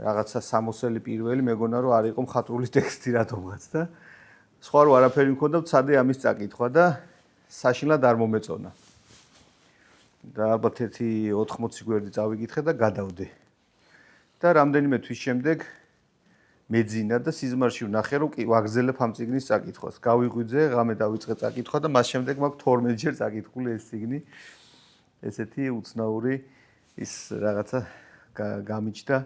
რაღაცა სამოსელი პირველი მეგონა რომ არ იყო მხატვრული ტექსტი რატომღაც და სხვა რო არაფერი მქონდა ვცადე ამის წაკითხვა და საშინლად არ მომეწონა. და ალბათ ერთი 80 გვერდი წავიკითხე და გადავდე. და რამდენიმე თვის შემდეგ მეძინა და სიზმარში ვნახე რომ კი ვაგრძელებ ამ წიგნის წაკითხვას. გავიღვიძე, ღამე დავიწყე წაკითხვა და მას შემდეგ მაქვს 12 ჯერ წაკითხული ეს წიგნი. ესეთი უცნაური ის რაღაცა გამიჩნდა.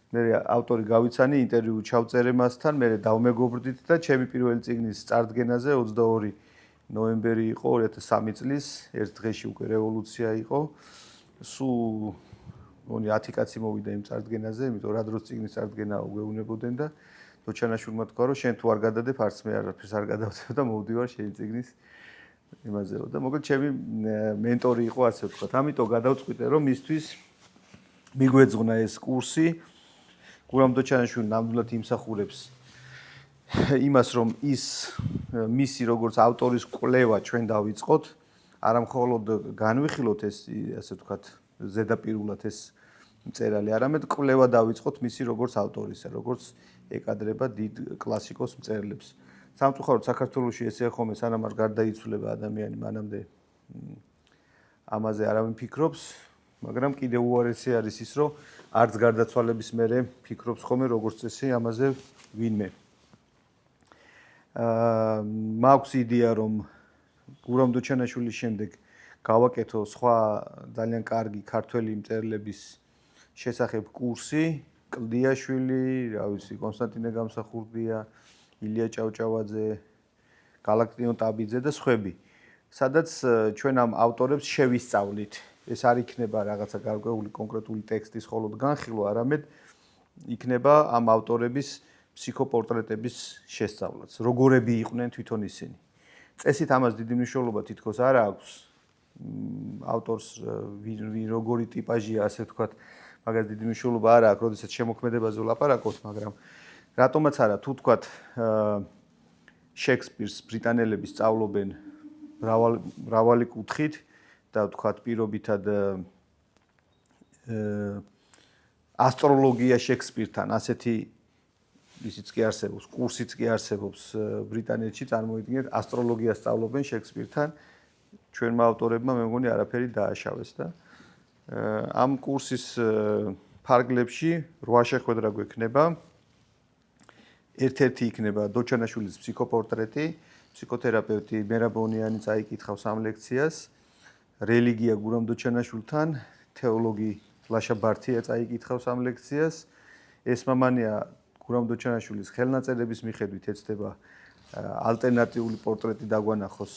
მე ავტორი გავიცანი, ინტერვიუ ჩავწერე მასთან, მე დავმეგობრდით და ჩემი პირველი წიგნის წარდგენაზე 22 ნოემბერი იყო 2003 წლის, ერთ დღეში უკვე რევოლუცია იყო. სულ მგონი 10 კაცი მოვიდა იმ წარდგენაზე, იმიტომ რა დროს წიგნის წარდგენა უგეუნებოდნენ და დოჩანაშვილმა თქვა, რომ შენ თუ არ გადადებ, არც მე არაფერს არ გადავწევ და მოვდივარ შენი წიგნის იმაზეო და მოკლედ ჩემი მენტორი იყო ასე ვთქვათ. ამიტომ გადავწყვიტე, რომ მისთვის მიგვეძღვნა ეს კურსი. გურამ დოჩანაშვილი ნამდვილად იმსახურებს იმას, რომ ის მისი როგორც ავტორის კვლევა ჩვენ დავიწყოთ, არა მხოლოდ განვიხილოთ ეს ასე ვთქვათ ზედაპირულად ეს მწერალი, არამედ კვლევა დავიწყოთ მისი როგორც ავტორისა, როგორც ეკადრება დიდ კლასიკოს მწერლებს. სამწუხაროდ საქართველოში ესე ხომ სანამ არ გარდაიცვლება ადამიანი, მანამდე ამაზე არავინ ფიქრობს, მაგრამ კიდევ უარესი არის ის, რომ არც გარდაცვალების მერე ფიქრობს ხოლმე როგორც წესი ამაზე ვინმე. მაქვს იდეა, რომ გურამ დოჩანაშვილის შემდეგ გავაკეთო სხვა ძალიან კარგი ქართველი მწერლების შესახებ კურსი, კლდიაშვილი, რა ვიცი, კონსტანტინე გამსახურდია, ილია ჭავჭავაძე, გალაქტიონ ტაბიძე და სხვები, სადაც ჩვენ ამ ავტორებს შევისწავლით. ეს არ იქნება რაღაცა გარკვეული კონკრეტული ტექსტის მხოლოდ განხილვა, არამედ იქნება ამ ავტორების ფსიქოპორტრეტების შესწავლაც. როგორები იყვნენ თვითონ ისინი. წესით ამას დიდი მნიშვნელობა თითქოს არ აქვს. ავტორს როგორი ტიპაჟია, ასე ვთქვათ, მაგას დიდი მნიშვნელობა არ აქვს, როდესაც შემოქმედებაზე ვლაპარაკობთ, მაგრამ რატომაც არა, თუ ვთქვათ, შექსპირს ბრიტანელები სწავლობენ მრავალი კუთხით და ვთქვათ პირობითად ასტროლოგია შექსპირთან, ასეთი ისიც კი არსებობს, კურსიც კი არსებობს ბრიტანეთში, წარმოიდგინეთ, ასტროლოგიას სწავლობენ შექსპირთან. ჩვენმა ავტორებმა მე მგონი არაფერი დააშავეს და ამ კურსის ფარგლებში 8 შეხვედრა გვექნება. ერთ-ერთი იქნება დოჩანაშვილის ფსიქოპორტრეტი, ფსიქოთერაპევტი მერაბონიანი წაიკითხავს ამ ლექციას, რელიგია გურამ დოჩანაშვილთან, თეოლოგი ლაშა ბართია წაიკითხავს ამ ლექციას. ესმამანია გურამ დოჩანაშვილის ხელნაწერების მიხედვით ეცდება ალტერნატიული პორტრეტი დაგვანახოს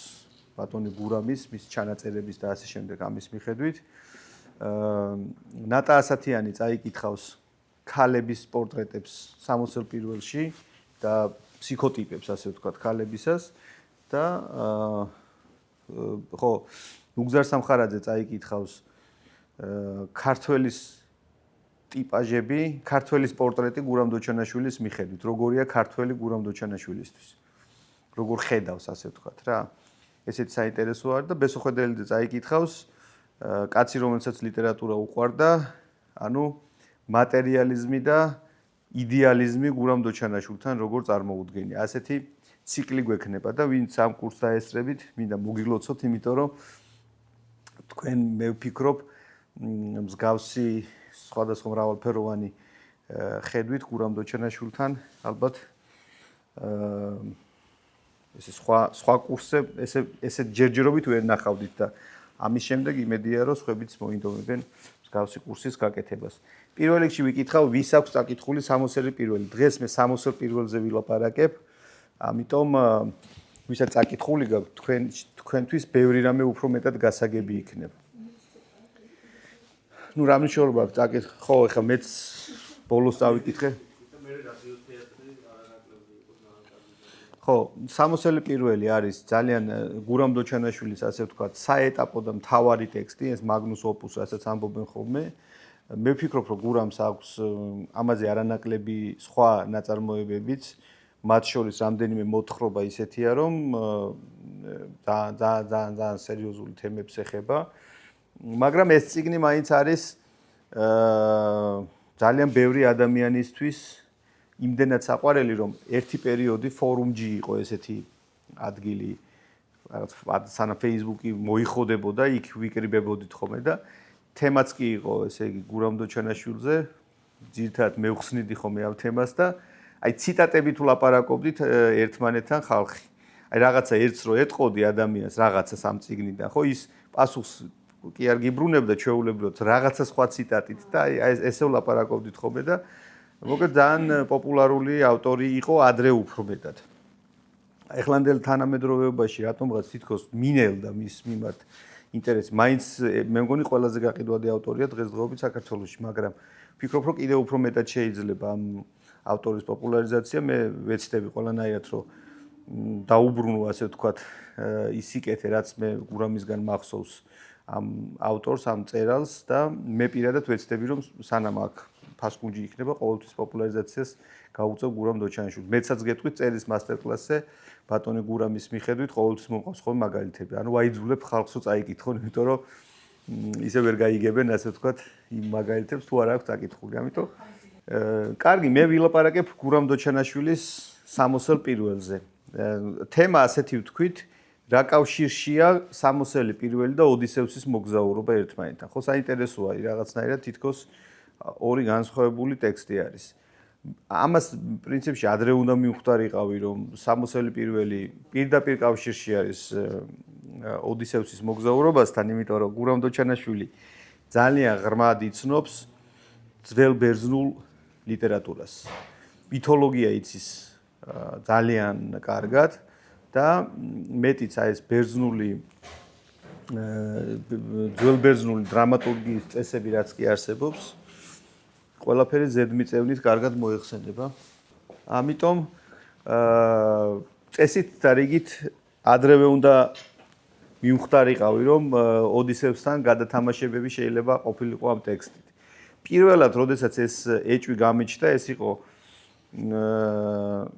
ბატონი გურამის, მის ჩანაწერების და ასე შემდეგ ამის მიხედვით. ნატა ასათიანი წაიკითხავს ქალების პორტრეტებს 60 პირველში და ფსიქოტიპებს, ასე ვთქვათ, ქალებისას და ხო, ნუგზარ სამხარაძე წაიკითხავს ქართველის ტიპაჟები, ქართველის პორტრეტი გურამ დოჩანაშვილის მიხედვით, როგორია ქართველი გურამ დოჩანაშვილისთვის. როგორ ხედავს, ასე ვთქვათ რა. ესეთი საინტერესო არის და ბესოხედელიძე წაიკითხავს კაცი, რომელსაც ლიტერატურა უყვარდა, ანუ მატერიალიზმი და იდეალიზმი გურამ დოჩანაშვილთან როგორ წარმოუდგენია. ასეთი ციკლი გვექნება და ვინც ამ კურსს დაესწრებით, მინდა მოგილოცოთ, იმიტომ რომ თქვენ მე ვფიქრობ მსგავსი სხვადასხვა მრავალფეროვანი ხედვით გურამ დოჩანაშვილთან ალბათ ესე სხვა კურსზე ესე ჯერჯერობით ვერ ნახავდით და ამის შემდეგ იმედია რომ სხვებიც მოინდომებენ მსგავსი კურსის გაკეთებას. პირველ რიგში ვიკითხავ, ვის აქვს წაკითხული 60 პირველი. დღეს მე 60 პირველზე ვილაპარაკებ, ამიტომ ვისაც წაკითხული გაქვთ, თქვენთვის ბევრი რამე უფრო მეტად გასაგები იქნება. ნუ რა მნიშვნელობა აქვს წაკითხვა? ხო, ეხლა მეც ბოლოს დავიკითხე. ხო, 60 პირველი არის ძალიან გურამ დოჩანაშვილის, ასე ვთქვათ, საეტაპო და მთავარი ტექსტი, ეს მაგნუს ოპუს, რასაც ამბობენ ხოლმე. მე ვფიქრობ, რომ გურამს აქვს ამაზე არანაკლები სხვა ნაწარმოებებიც, მათ შორის რამდენიმე მოთხრობა ისეთია, რომ ძალიან სერიოზული თემებს ეხება. მაგრამ ეს წიგნი მაინც არის ძალიან ბევრი ადამიანისთვის იმდენად საყვარელი, რომ ერთი პერიოდი ფორუმჯი იყო ესეთი ადგილი, რაღაც სანამ Facebook-ი მოიხოდებოდა, იქ ვიკრიბებოდით ხოლმე და თემაც კი იყო, ესე იგი, გურამ დოჩანაშვილზე, ძირითადად მევხსნიდი ხოლმე ამ თემას და აი ციტატებით ვლაპარაკობდით ერთმანეთთან ხალხი. აი რაღაცა ერთს რო ეტყოდი ადამიანს, რაღაცას ამ წიგნიდან, ხო ის პასუხს კი არ გიბრუნებდა ჩვეულებრივად რაღაცა სხვა ციტატით და აი ესე ვლაპარაკობდით ხოლმე და მოკლედ ძალიან პოპულარული ავტორი იყო ადრე უფრო მეტად. ეხლანდელ თანამედროვეობაში რატომღაც თითქოს მინელდა მის მიმართ ინტერესი. მაინც მე მგონი ყველაზე გაყიდვადი ავტორია დღესდღეობით საქართველოში, მაგრამ ვფიქრობ, რომ კიდევ უფრო მეტად შეიძლება ამ ავტორის პოპულარიზაცია. მე ვეცდები ყველანაირად, რომ დაუბრუნო, ასე ვთქვათ, ის სიკეთე, რაც მე გურამისგან მახსოვს ამ ავტორს, ამ წერალს და მე პირადად ვეცდები, რომ სანამ აქ ფასკუნჯი იქნება, ყოველთვის პოპულარიზაციას გაუწევ გურამ დოჩანიშვილს. მეცაც გეტყვით წერის მასტერკლასზე ბატონი გურამის მიხედვით ყოველთვის მომყავს ხოლმე მაგალითები. ანუ აიძულებ ხალხს რომ წაიკითხონ, იმიტომ რომ ისე ვერ გაიგებენ, ასე ვთქვათ, იმ მაგალითებს თუ არ აქვს წაკითხული. ამიტომ კარგი, მე ვილაპარაკებ გურამ დოჩანაშვილის 60 პირველზე. თემა ასეთი ვთქვით, რა კავშირშია 60 პირველი და ოდისევსის მოგზაურობა ერთმანეთთან. ხო, საინტერესოა, რაღაცნაირად თითქოს ორი განსხვავებული ტექსტი არის. ამას პრინციპში ადრე უნდა მივხვდარიყავი, რომ 60 პირველი პირდაპირ კავშირში არის ოდისევსის მოგზაურობასთან, იმიტომ რომ გურამ დოჩანაშვილი ძალიან ღრმად იცნობს ძველ ბერძნულ ლიტერატურას. მითოლოგია იცის ძალიან კარგად და მეტიც აი ეს ბერძნული ძველ ბერძნული დრამატურგიის წესები რაც კი არსებობს, ყველაფერი ზედმიწევნით კარგად მოიხსენება. ამიტომ წესით და რიგით ადრევე უნდა მივხვდარიყავი, რომ ოდისევსთან გადათამაშებები შეიძლება ყოფილიყო ამ ტექსტით. პირველად, როდესაც ეს ეჭვი გამიჩნდა, ეს იყო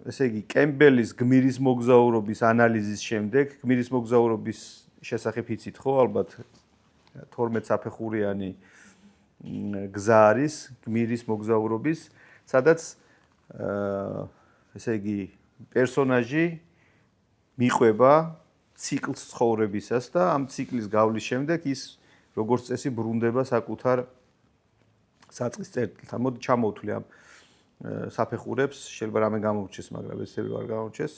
ესე იგი, კემბელის გმირის მოგზაურობის ანალიზის შემდეგ, გმირის მოგზაურობის შესახებ იცით ხო, ალბათ 12 საფეხურიანი გზა არის გმირის მოგზაურობის, სადაც ესე იგი, პერსონაჟი მიყვება ციკლს ცხოვრებისას და ამ ციკლის გავლის შემდეგ ის როგორც წესი ბრუნდება საკუთარ საწყის წერტილთან. მოდი ჩამოვთვლი ამ საფეხურებს, შეიძლება რამე გამორჩეს, მაგრამ ესები არ გამორჩეს.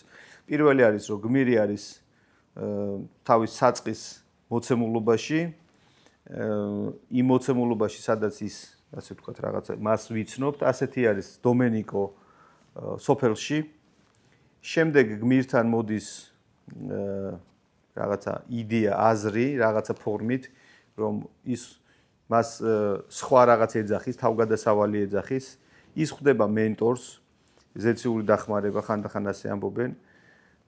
პირველი არის, რომ გმირი არის თავის საწყის მოცემულობაში, იმ მოცემულობაში, სადაც ის, ასე ვთქვათ, რაღაცა მას ვიცნობთ, ასეთი არის დომენიკო სოფელში. შემდეგ გმირთან მოდის რაღაცა იდეა, აზრი, რაღაცა ფორმით, რომ ის მას სხვა რაღაც ეძახის, თავგადასავალი ეძახის. ის ხვდება მენტორს, ზეციური დახმარება ხანდახან ასე ამბობენ,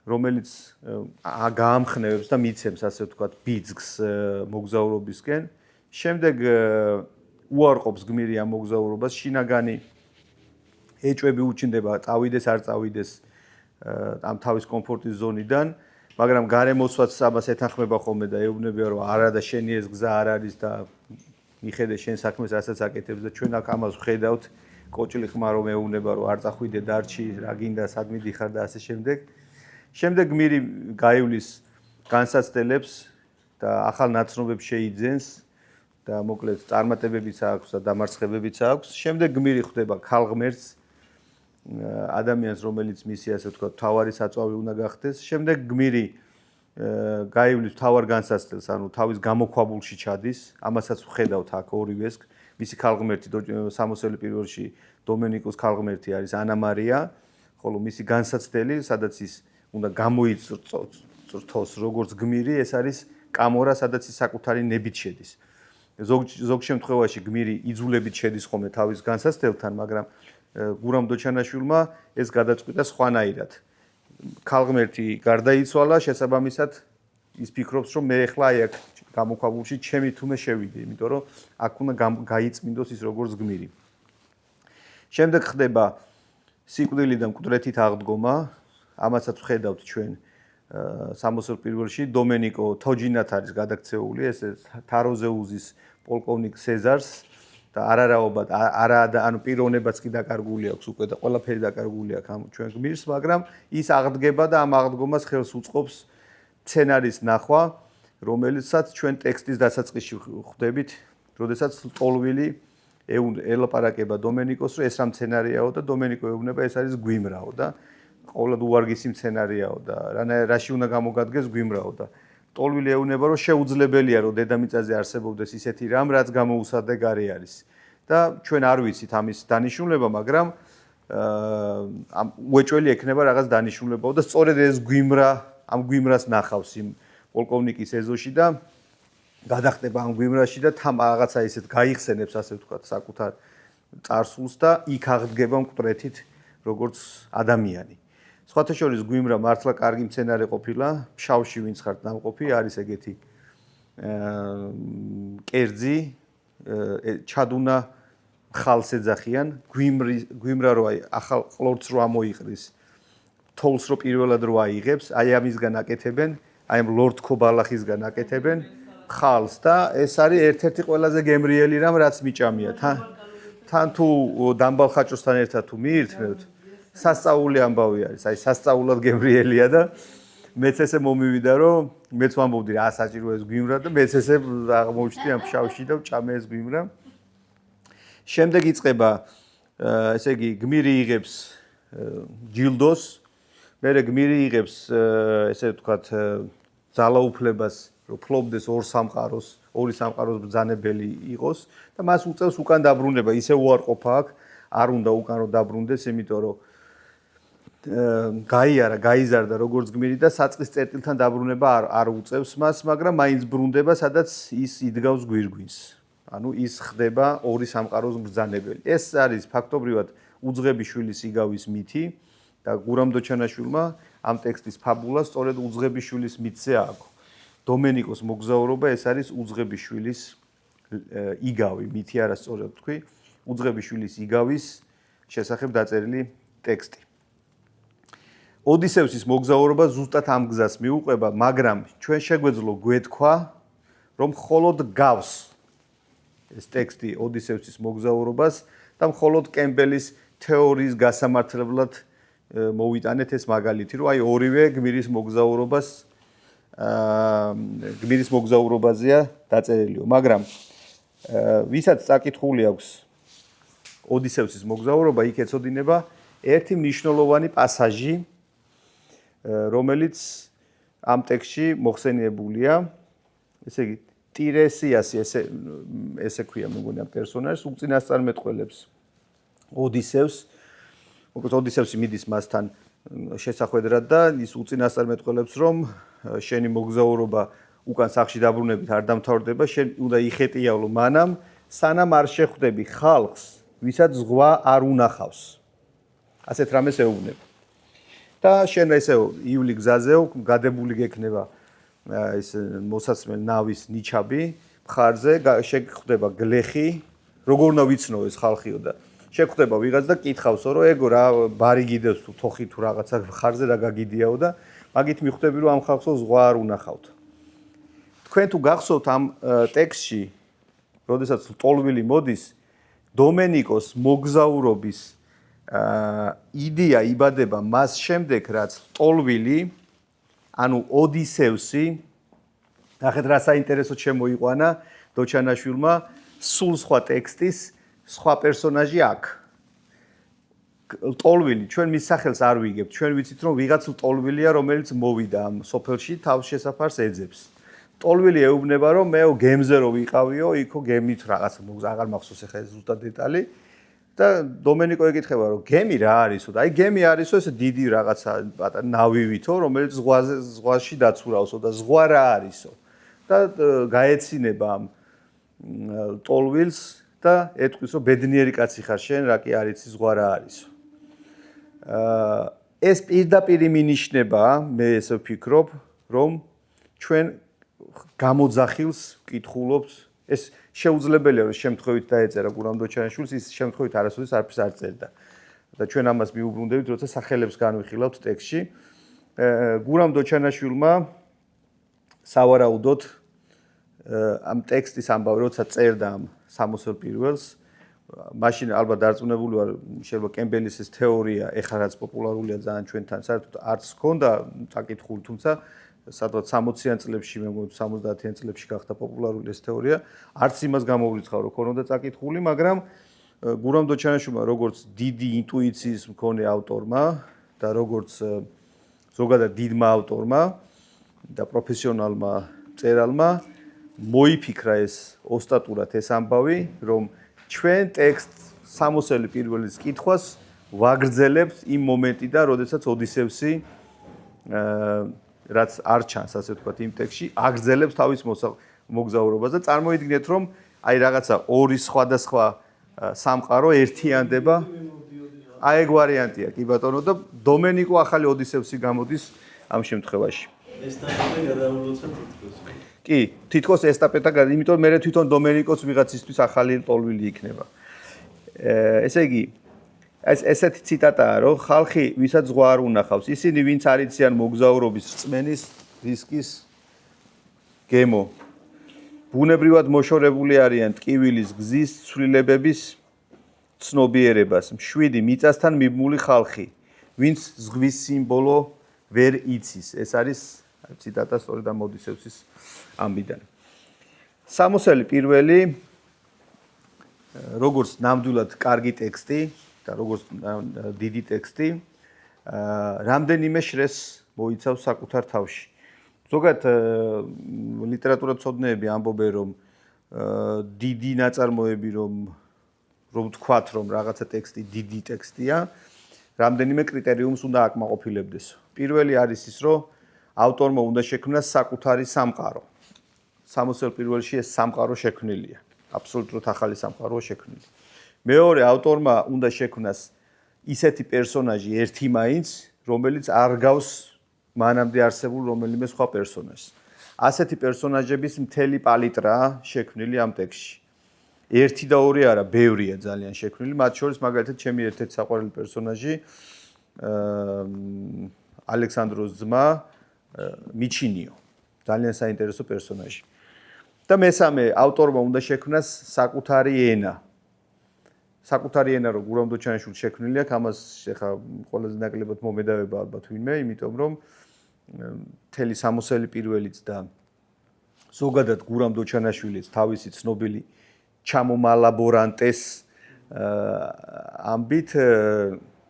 რომელიც გაამხნევებს და მიცემს, ასე ვთქვათ, ბიძგს მოგზაურობისკენ. შემდეგ უარყოფს გმირი ამ მოგზაურობას, შინაგანი ეჭვები უჩნდება, წავიდეს, არ წავიდეს ამ თავის კომფორტის ზონიდან, მაგრამ გარემოსვაც ამას ეთანხმება ხოლმე და ეუბნებია, რომ არა და შენი ეს გზა არ არის და მიხედე შენ საქმეს რასაც აკეთებს და ჩვენ აქ ამას ვხედავთ, კოჭლი ხმა რომ ეუბნება, რომ არ წახვიდე დარჩი, რა გინდა, სად მიდიხარ და ასე შემდეგ. შემდეგ გმირი გაივლის განსაცდელებს და ახალ ნაცნობებს შეიძენს და მოკლედ წარმატებებიც აქვს და დამარცხებებიც აქვს. შემდეგ გმირი ხვდება ქალღმერთს, ადამიანს, რომელიც მისი, ასე ვთქვათ, თავარი საწვავი უნდა გახდეს. შემდეგ გმირი გაივლის თავარ განსაცდელს, ანუ თავის გამოქვაბულში ჩადის, ამასაც ვხედავთ აქ ორივეს. მისი ქალღმერთი 60 პირველში დომენიკოს ქალღმერთი არის ანა მარია, ხოლო მისი განსაცდელი, სადაც ის უნდა გამოიწრთოს როგორც გმირი, ეს არის კამორა, სადაც ის საკუთარი ნებით შედის. ზოგ შემთხვევაში გმირი იძულებით შედის ხოლმე თავის განსაცდელთან, მაგრამ გურამ დოჩანაშვილმა ეს გადაწყვიტა სხვანაირად. ქალღმერთი გარდაიცვალა, შესაბამისად ის ფიქრობს, რომ მე ახლა აი აქ გამოქვაბულში ჩემი თუნე შევიდე, იმიტომ რომ აქ უნდა გაიწმინდოს ის როგორც გმირი. შემდეგ ხდება სიკვდილი და მკვდრეთით აღდგომა, ამასაც ვხედავთ ჩვენ 61-ში დომენიკო თოჯინათ არის გადაქცეული, ეს თაროზეუზის პოლკოვნიკ სეზარს და არარაობად ანუ პიროვნებაც კი დაკარგული აქვს უკვე და ყველაფერი დაკარგული აქვს ამ ჩვენ გმირს, მაგრამ ის აღდგება და ამ აღდგომას ხელს უწყობს სცენარის ნახვა, რომელიცაც ჩვენ ტექსტის დასაწყისში ხვდებით, როდესაც ტოლვილი ელაპარაკება დომენიკოს, რომ ეს რა სცენარიაო და დომენიკო ეუბნება, ეს არის გვიმრაო და ყოველად უვარგისი სცენარიაო და რაში უნდა გამოგადგეს გვიმრაო და ტოლვილი ეუბნება, რომ შეუძლებელია, რომ დედამიწაზე არსებობდეს ისეთი რამ, რაც გამოუსადეგარი არის. და ჩვენ არ ვიცით ამის დანიშნულება, მაგრამ უეჭველი ექნება რაღაც დანიშნულებაო და სწორედ ეს გვიმრა, ამ გვიმრას ნახავს იმ პოლკოვნიკის ეზოში და გადახტება ამ გვიმრაში და თან რაღაცა ისეთ გაიხსენებს, ასე ვთქვათ, საკუთარ წარსულს და იქ აღდგება მკვეთრით როგორც ადამიანი. სხვათა შორის გვიმრა მართლა კარგი მცენარე ყოფილა, ფშავში ვინც ხართ დამყოფი, არის ეგეთი კერძი, ჩადუნა ხალს ეძახიან, გვიმრა რო აი ახალ ყლორტს რო ამოიყრის, თოვლს რო პირველად რო აიღებს, აი ამისგან აკეთებენ, აი ამ ლორდ ქობალახისგან აკეთებენ ხალს და ეს არის ერთ-ერთი ყველაზე გემრიელი რამ, რაც მიჭამია. თან თუ დამბალ ხაჭოსთან ერთად თუ მიირთმევთ, სასწაული ამბავი არის, აი სასწაულად გემრიელია და მეც ესე მომივიდა, რომ მეც ვამბობდი რა საჭირო ეს გვიმრა და მეც ესე აღმოვჩნდი ამ ფშავში და ვჭამე ეს გვიმრა. შემდეგ იწყება, ესე იგი, გმირი იღებს ჯილდოს, მერე გმირი იღებს, ესე ვთქვათ, ძალაუფლებას, რომ ფლობდეს ორი სამყაროს ბრძანებელი იყოს და მას უწევს უკან დაბრუნება, ისე უარყოფა აქვს, არ უნდა უკან რომ დაბრუნდეს, იმიტომ რომ გაიზარდა როგორც გმირი და საწყის წერტილთან დაბრუნება არ უწევს მას, მაგრამ მაინც ბრუნდება, სადაც ის იდგავს გვირგვინს. ანუ ის ხდება ორი სამყაროს ბრძანებელი. ეს არის ფაქტობრივად უძღებიშვილის იგავის მითი და გურამ დოჩანაშვილმა ამ ტექსტის ფაბულას სწორედ უძღებიშვილის მითზე ააგო. დომენიკოს მოგზაურობა ეს არის უძღებიშვილის იგავი, მითი არა სწორად თქვი, უძღებიშვილის იგავის შესახებ დაწერილი ტექსტი. ოდისევსის მოგზაურობა ზუსტად ამ გზას მიუყვება, მაგრამ ჩვენ შეგვეძლო გვეთქვა, რომ მხოლოდ გავს ეს ტექსტი ოდისევსის მოგზაურობას და მხოლოდ კემბელის თეორიის გასამართლებლად მოვიტანეთ ეს მაგალითი, რომ აი ორივე გმირის მოგზაურობაზეა დაწერილიო, მაგრამ ვისაც წაკითხული აქვს ოდისევსის მოგზაურობა, იქ ეწოდინება ერთი მნიშვნელოვანი პასაჟი, რომელიც ამ ტექსტში მოხსენიებულია, ესე იგი ტირესიასი ესე ქვია მეგონა პერსონაჟს უწინასწარმეტყველებს ოდისევს, როგორც ოდისევსი მიდის მასთან შესახვედრად და ის უწინასწარმეტყველებს, რომ შენი მოგზაურობა უკან სახში დაბრუნებით არ დამთავრდება, შენ უნდა იხეტიალო მანამ, სანამ არ შეხვდები ხალხს, ვისაც ზღვა არ უნახავს. ასეთ რამეს ეუბნება. და შენ ესე ივლი გზაზეო, გადებული გექნება ეს მოსაცმელ ნავის ნიჩაბი მხარზე, შეხვდება გლეხი, როგორ უნდა ვიცნო ეს ხალხიო და შეხვდება ვიღაც და კითხავსო, რომ ეგო რა ბარი გიდევს თუ თოხი თუ რაღაცა ხარზე რა გაგიდიაო და მაგით მიხვდები, რომ ამ ხალხსო ზღვა არ უნახავთ. თქვენ თუ გახსოვთ ამ ტექსტში, როდესაც ტოლვილი მოდის, დომენიკოს მოგზაურობის იდეა იბადება მას შემდეგ, რაც ტოლვილი, ანუ ოდისევსი, ნახეთ რა საინტერესო შემოიყვანა დოჩანაშვილმა, სულ სხვა ტექსტის სხვა პერსონაჟი აქვს. ტოლვილი, ჩვენ მის სახელს არ ვიგებთ, ჩვენ ვიცით, რომ ვიღაც ტოლვილია, რომელიც მოვიდა ამ სოფელში, თავს შესაფარს ეძებს. ტოლვილი ეუბნება, რომ მე გემზე რო ვიყავიო, იქო გემით რაღაც აღარ მახსოვს ახლა ეს ზუსტად დეტალი. და დომენიკო ეკითხება, რომ გემი რა არისო? და აი გემი არისო ეს დიდი რაღაცა ნავივითო, რომელიც ზღვაში დაცურავსო და ზღვა რა არისო? და გაეცინება ამ ტოლვილს და ეტყვის, რომ ბედნიერი კაცი ხარ შენ, რა კი არ იცი ზღვა რა არისო. ეს პირდაპირ მინიშნება, მე ესე ვფიქრობ, რომ ჩვენ გამოძახილს ვკითხულობთ, ეს შეუძლებელია რომ შემთხვევით დაეწერა გურამ დოჩანაშვილს, ის შემთხვევით არასოდეს არაფერს არ წერდა. და ჩვენ ამას მიუბრუნდებით, როცა სახელებს განვიხილავთ ტექსტში. გურამ დოჩანაშვილმა სავარაუდოდ ამ ტექსტის ამბავი, როცა წერდა ამ 60 პირველს, მაშინ ალბათ დარწმუნებული ვარ, შეიძლება კემბელის ეს თეორია ეხლა რაც პოპულარულია ძალიან ჩვენთან, საერთოდ არც ჰქონდა საკითხული, თუმცა სადღაც 60-იან წლებში, მე მგონი 70-იან წლებში გახდა პოპულარული ეს თეორია. არც იმას გამოვრიცხავ, რომ ქონოდა საკითხული, მაგრამ გურამ დოჩანაშვილმა როგორც დიდი ინტუიციის მქონე ავტორმა და როგორც ზოგადად დიდმა ავტორმა და პროფესიონალმა მწერალმა მოიფიქრა ეს ოსტატურად ეს ამბავი, რომ ჩვენ ტექსტს სამოსელი პირველის კითხვას ვაგრძელებთ იმ მომენტიდან, როდესაც ოდისევსი რაც არ ჩანს, ასე ვთქვათ, იმ ტექსტში, აგრძელებს თავის მოგზაურობას და წარმოიდგინეთ, რომ აი რაღაცა ორი სხვადასხვა სამყარო ერთიანდება. აი ეგ ვარიანტია, კი ბატონო, და დომენიკო ახალი ოდისევსი გამოდის ამ შემთხვევაში. ესტაფეტა გადაულოცავთ თითქოს. კი, თითქოს ესტაფეტა, იმიტომ მე თვითონ დომენიკოს ვიღაცისთვის ახალი ტოლვილი იქნება. ესე იგი, ესეთი ციტატაა, რომ ხალხი, ვისაც ზღვა არ უნახავს, ისინი ვინც არ იციან მოგზაურობის რწმენის, რისკის გემო. ბუნებრივად მოშორებული არიან ტკივილის გზის ცვლილებების ცნობიერებას. მშვიდი მიწასთან მიბმული ხალხი, ვინც ზღვის სიმბოლო ვერ იცის. ეს არის ციტატა სწორედ ამ ოდისევსის ამბიდან. სამოსელი პირველი როგორც ნამდვილად კარგი ტექსტი და როგორც დიდი ტექსტი, რამდენიმე შრეს მოიცავს საკუთარ თავში. ზოგადად ლიტერატურაცოდნეები ამბობენ, რომ დიდი ნაწარმოები, რომ თქვათ, რომ რაღაცა ტექსტი დიდი ტექსტია, რამდენიმე კრიტერიუმს უნდა აკმაყოფილებდეს. პირველი არის ის, რომ ავტორმა უნდა შექმნას საკუთარი სამყარო. სამოსელ პირველში ეს სამყარო შექმნილია. აბსოლუტურად ახალი სამყაროა შექმნილი. მეორე, ავტორმა უნდა შექმნას ისეთი პერსონაჟი ერთი მაინც, რომელიც არ გავს მანამდე არსებულ რომელიმე სხვა პერსონაჟს. ასეთი პერსონაჟების მთელი პალიტრაა შექმნილი ამ ტექსტში. ერთი და ორი არა, ბევრია ძალიან შექმნილი, მათ შორის მაგალითად ჩემი ერთ-ერთი საყვარელი პერსონაჟი ალექსანდროს ძმა მიჩინიო. ძალიან საინტერესო პერსონაჟი. და მესამე, ავტორმა უნდა შექმნას საკუთარი ენა. საკუთარი ენა რო გურამ დოჩანიშვილს შექმნილი აქვს, ამას ეხა ყველაზე ნაკლებად მომედავება ალბათ ვინმე, იმიტომ რომ მთელი სამოსელი პირველიც და ზოგადად გურამ დოჩანაშვილიც თავისი ცნობილი ჩამომალაბორანტეს ამბით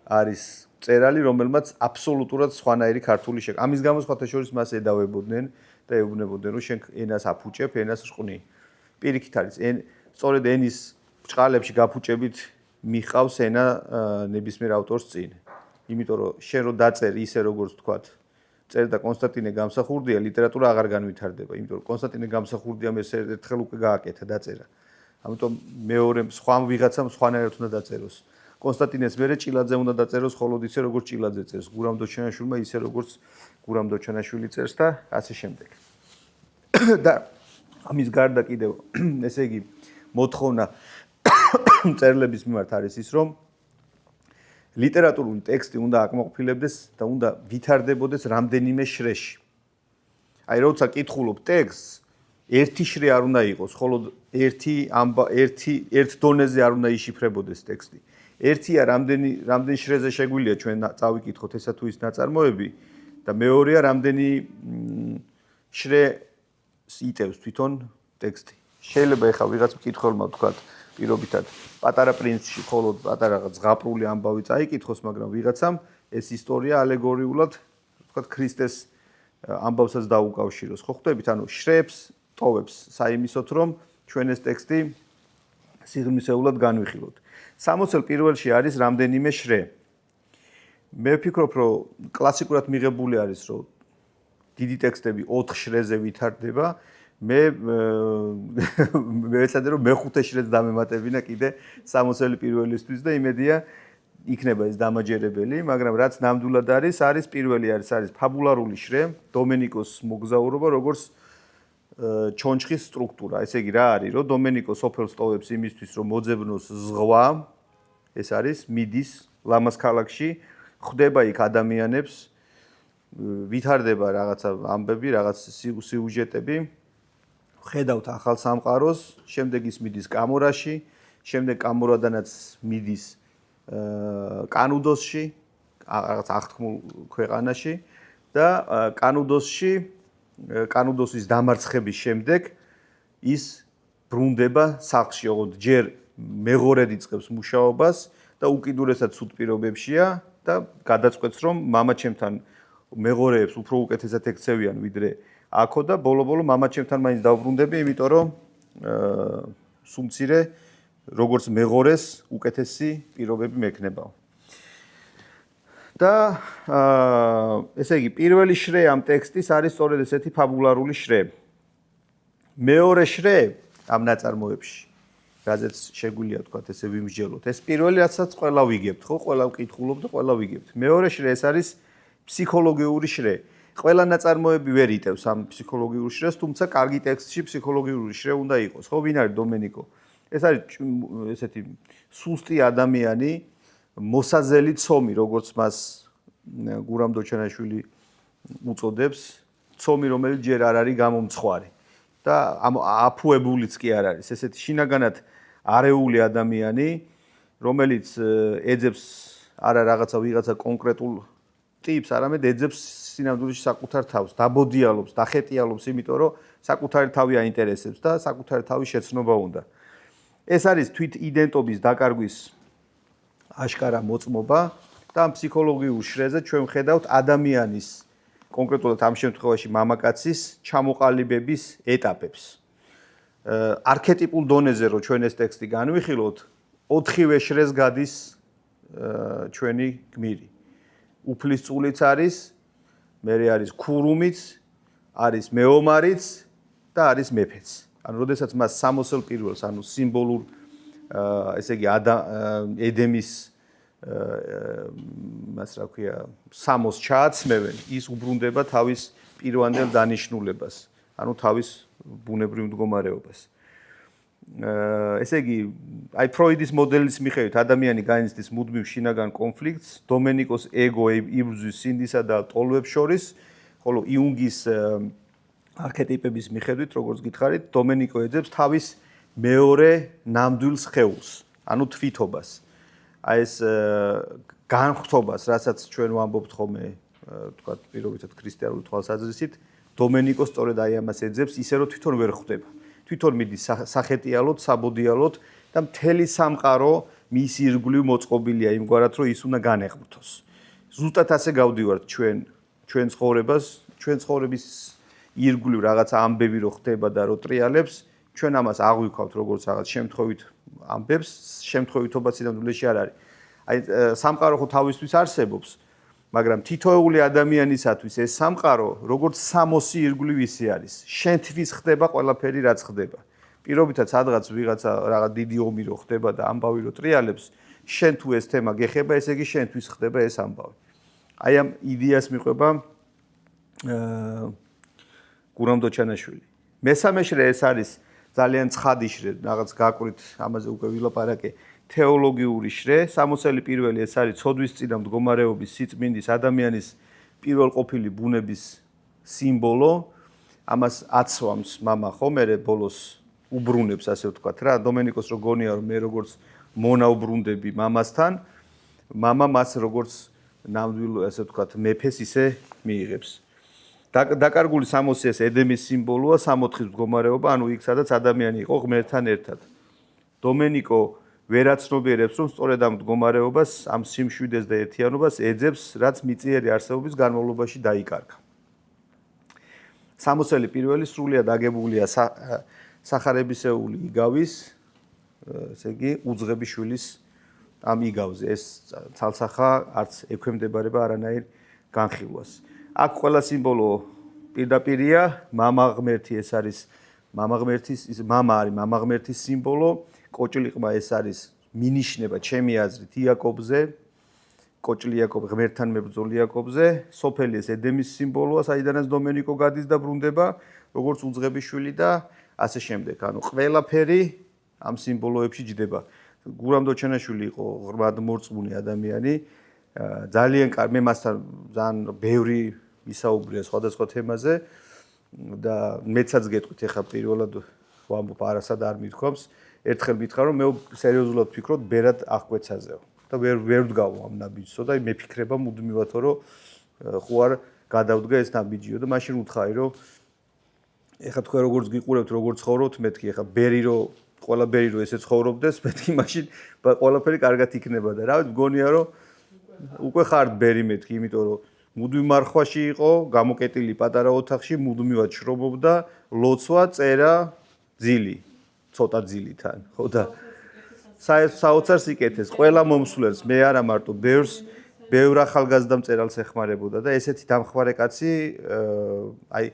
არის წერალი, რომელმაც აბსოლუტურად სხვანაირი ქართული შექმნა. ამის გამო სხვათა შორის მას ედავებოდნენ და ეუბნებოდნენ, რომ შენ ენას აფუჭებ, ენას რყვნი. პირიქით არის, სწორედ ენის ბრჭყალებში გაფუჭებით მიყავს ენა ნებისმიერ ავტორს წინ. იმიტომ რომ შენ რო დაწერი ისე როგორც თქვათ, წერდა კონსტანტინე გამსახურდია, ლიტერატურა აღარ განვითარდება, იმიტომ რომ კონსტანტინე გამსახურდიამ ეს ერთხელ უკვე გააკეთა, დაწერა. ამიტომ მეორე სხვა ვიღაცამ სხვანაირად უნდა დაწეროს. კონსტანტინეს მერე ჭილაძე უნდა დაწეროს მხოლოდ ისე როგორც ჭილაძე წერს, გურამ დოჩანაშვილმა ისე როგორც გურამ დოჩანაშვილი წერს და ასე შემდეგ. და ამის გარდა კიდევ ესე იგი მოთხოვნა მწერლების მიმართ არის ის, რომ ლიტერატურული ტექსტი უნდა აკმაყოფილებდეს და უნდა ვითარდებოდეს რამდენიმე შრეში. აი როცა კითხულობ ტექსტს, ერთი შრე არ უნდა იყოს, მხოლოდ ერთ დონეზე არ უნდა იშიფრებოდეს ტექსტი. ერთია რამდენი შრეზე შეგვიძლია ჩვენ წავიკითხოთ ესა თუ ის ნაწარმოები და მეორეა რამდენი შრე იტევს თვითონ ტექსტი. შეიძლება ეხლა ვიღაც მკითხველმა ვთქვათ პირობითად პატარა პრინცში მხოლოდ პატარა რაღაც ზღაპრული ამბავი წაიკითხოს, მაგრამ ვიღაცამ ეს ისტორია ალეგორიულად ვთქვათ ქრისტეს ამბავსაც დაუკავშიროს. ხო ხვდებით, ანუ შრეებს ტოვებს საიმისოთ, რომ ჩვენ ეს ტექსტი სიღრმისეულად განვიხილოთ. სამოცელ პირველში არის რამდენიმე შრე. მე ვფიქრობ, რომ კლასიკურად მიღებული არის, რომ დიდი ტექსტები 4 შრეზე ვითარდება. მე ვეცადე რომ მე-5 შრეც დამემატებინა კიდე სამოცელი პირველისთვის და იმედია იქნება ეს დამაჯერებელი, მაგრამ რაც ნამდვილად არის პირველი არის ფაბულარული შრე, დომენიკოს მოგზაურობა, როგორც ჩონჩხის სტრუქტურა. ესე იგი რა არის, რომ დომენიკო სოფელს ტოვებს იმისთვის, რომ მოძებნოს ზღვა, ეს არის მიდის ლამას ქალაქში, ხვდება იქ ადამიანებს, ვითარდება რაღაცა ამბები, რაღაც სიუჟეტები, ხედავთ ახალ სამყაროს, შემდეგ ის მიდის კამორაში, შემდეგ კამორადანაც მიდის კანუდოსში, რაღაც აღთქმულ ქვეყანაში და კანუდოსის დამარცხების შემდეგ ის ბრუნდება სახლში, ოღონდ ჯერ მეღორედ იწყებს მუშაობას და უკიდურესად ცუდ პირობებშია და გადაწყვეტს, რომ მამაჩემთან მეღორეებს უფრო უკეთესად ექცევიან ვიდრე აქო და ბოლო-ბოლო მამაჩემთან მაინც დავბრუნდები, იმიტომ რომ სუმცირე როგორც მეღორეს უკეთესი პირობები მექნებაო. და ესე იგი, პირველი შრე ამ ტექსტის არის სწორედ ესეთი ფაბულარული შრე. მეორე შრე ამ ნაწარმოებში, რაზეც შეგვიძლია თქვათ ესე ვიმსჯელოთ. ეს პირველი რაცაც ყველა ვიგებთ, ხო? ყველა ვკითხულობ და ყველა ვიგებთ. მეორე შრე ეს არის ფსიქოლოგიური შრე. ყველა ნაწარმოები ვერ იტევს ამ ფსიქოლოგიურ შრეს, თუმცა კარგი ტექსტში ფსიქოლოგიური შრე უნდა იყოს. ხო, ვინ არის დომენიკო? ეს არის ესეთი სუსტი ადამიანი, მოსაზელი ცომი, როგორც მას გურამ დოჩანაშვილი უწოდებს, ცომი, რომელიც ჯერ არ არის გამომცხვარი და აფუებულიც კი არ არის. ესეთი შინაგანად არეული ადამიანი, რომელიც ეძებს არა ვიღაცა კონკრეტულ ტიპს, არამედ ეძებს სინამდვილეში საკუთარ თავს, დაბოდიალობს, დახეტიალობს, იმიტომ რომ საკუთარი თავი აინტერესებს და საკუთარი თავის შეცნობა უნდა. ეს არის თვით იდენტობის დაკარგვის აშკარა მოწმობა და ამ ფსიქოლოგიურ შრეზე ჩვენ ვხედავთ ადამიანის, კონკრეტულად ამ შემთხვევაში მამაკაცის ჩამოყალიბების ეტაპებს. არქეტიპულ დონეზე რო ჩვენ ეს ტექსტი განვიხილოთ, 4-ვე შრეს გადის ჩვენი გმირი. უფლისწულიც არის, მერე არის ქურუმიც, არის მეომარიც და არის მეფეც. ანუ როდესაც მას სამოსელ პირველს, ანუ სიმბოლურ ესე იგი ედემის მას რა ქვია, სამოს ჩააცმევენ, ის უბრუნდება თავის პირვანდელ დანიშნულებას, ანუ თავის ბუნებრივ მდგომარეობას. ესე იგი, აი ფროიდის მოდელის მიხედვით ადამიანი განიცდის მუდმივ შინაგან კონფლიქტს, დომენიკოს ეგო იბრძვის სინდისა და ტოლვებს შორის, ხოლო იუნგის არქეტიპების მიხედვით, როგორც გითხარით, დომენიკო ეძებს თავის მეორე ნამდვილ სხეულს, ანუ თვითობას. აი ეს განხრთობას, რასაც ჩვენ ვამბობთ ხოლმე, თქვათ, პირობითად ქრისტიანული თვალსაზრისით, დომენიკო სწორედ აი ამას ეძებს, ისე რომ თვითონ ვერ ხვდება. თვითონ მიდის სახეტიალოდ, საბოდიალოდ და მთელი სამყარო მის ირგვლივ მოწყობილია იმგვარად, რომ ის უნდა განეღმრთოს. ზუსტად ასე გავდივართ ჩვენ ცხოვრებას, ჩვენ ცხოვრების ირგვლივ რაღაც ამბები რო ხდება და რო ტრიალებს, ჩვენ ამას აღვიქვავთ როგორც რაღაც შემთხვევით ამბებს, შემთხვევითობა სინამდვილეში არ არის. აი სამყარო ხო თავისთვის არსებობს, მაგრამ თითოეული ადამიანისათვის ეს სამყარო როგორც სამოსი ირგვლივ ისე არის. შენთვის ხდება ყველაფერი რაც ხდება. პირობითად სადღაც ვიღაცა რაღაც დიდი ომი რო ხდება და ამბავი რო ტრიალებს, შენ თუ ეს თემა გეხება, ესე იგი შენთვის ხდება ეს ამბავი. აი ამ იდეას მიყვება გურამ დოჩანაშვილი. მესამე შრე ეს არის ძალიან ცხადი შრე, რაღაც გაკვირით ამაზე უკვე ვილაპარაკე. თეოლოგიური შრე, სამოსელი პირველი ეს არის ცოდვისწინა მდგომარეობის სიწმინდის ადამიანის პირველყოფილი ბუნების სიმბოლო. ამას აცვამს მამა ხო, მე ბოლოს უბრუნებს, ასე ვთქვათ რა. დომენიკოს რო გონია რომ მე როგორც მონა უბრუნდები მამასთან, მამა მას როგორც ნამდვილ, ასე ვთქვათ, მეფეს ისე მიიღებს. დაკარგული სამოსი ეს ედემის სიმბოლოა, სამოთხის მდგომარეობა, ანუ იქ სადაც ადამიანი იყო ღმერთთან ერთად. დომენიკო ვერაცნობიერებს, რომ სწორედ ამ მდგომარეობას, ამ სიმშვიდეს და ერთიანობას ეძებს, რაც მიწიერი არსებობის განმავლობაში დაიკარგა. სამოსელი პირველი სრულიად აგებულია სახარებისეული იგავის, ესე იგი, უძღებიშვილის ამ იგავზე. ეს ცალსახა არც ექვემდებარება არანაირ განხილვას. აქ ყველა სიმბოლო პირდაპირია, მამა ღმერთი ეს არის მამა არის მამა ღმერთის სიმბოლო. კოჭლიყმა ეს არის მინიშნება ჩემი აზრით იაკობზე, კოჭლი იაკობ ღმერთთან მებრძოლ იაკობზე, სოფელი ეს ედემის სიმბოლოა, საიდანაც დომენიკო გადის და ბრუნდება, როგორც უძღებიშვილი და ასე შემდეგ. ანუ ყველაფერი ამ სიმბოლოებში ჯდება. გურამ დოჩანაშვილი იყო ღრმად მორწმუნე ადამიანი, ძალიან კარგი, მე მასთან ძალიან ბევრი ვისაუბრია სხვადასხვა თემაზე და მეცაც გეტყვით ახლა პირველად ვამბობ, არასად არ მithქვამს. ერთხელ მითხრა რომ მე სერიოზულად ვფიქრობ ბერად აღკვეცაზეო და ვერ ვდგავო ამ ნაბიჯსო და მეფიქრება მუდმივად რომ ხო არ გადავდგა ეს ნაბიჯიო და მაშინ ვუთხარი რომ ეხლა თქვენ როგორც გიყურებთ როგორ ცხოვრობთ მეთქი ეხლა ბერი რომ ყველა ბერი რომ ესე ცხოვრობდეს მეთქი მაშინ ყველაფერი კარგად იქნება და რა ვიცი მგონია რომ უკვე ხართ ბერი მეთქი იმიტომ რომ მუდმივ მარხვაში იყო გამოკეტილი პატარა ოთახში მუდმივად შრომობდა ლოცვა წერა ძილი ცოტა ძილიდან ხო და საოცარ სიკეთეს ყველა მომსვლელს მე არა მარტო ბევრ ახალგაზრდა მწერალს ეხმარებოდა და ესეთი დამხმარე კაცი აი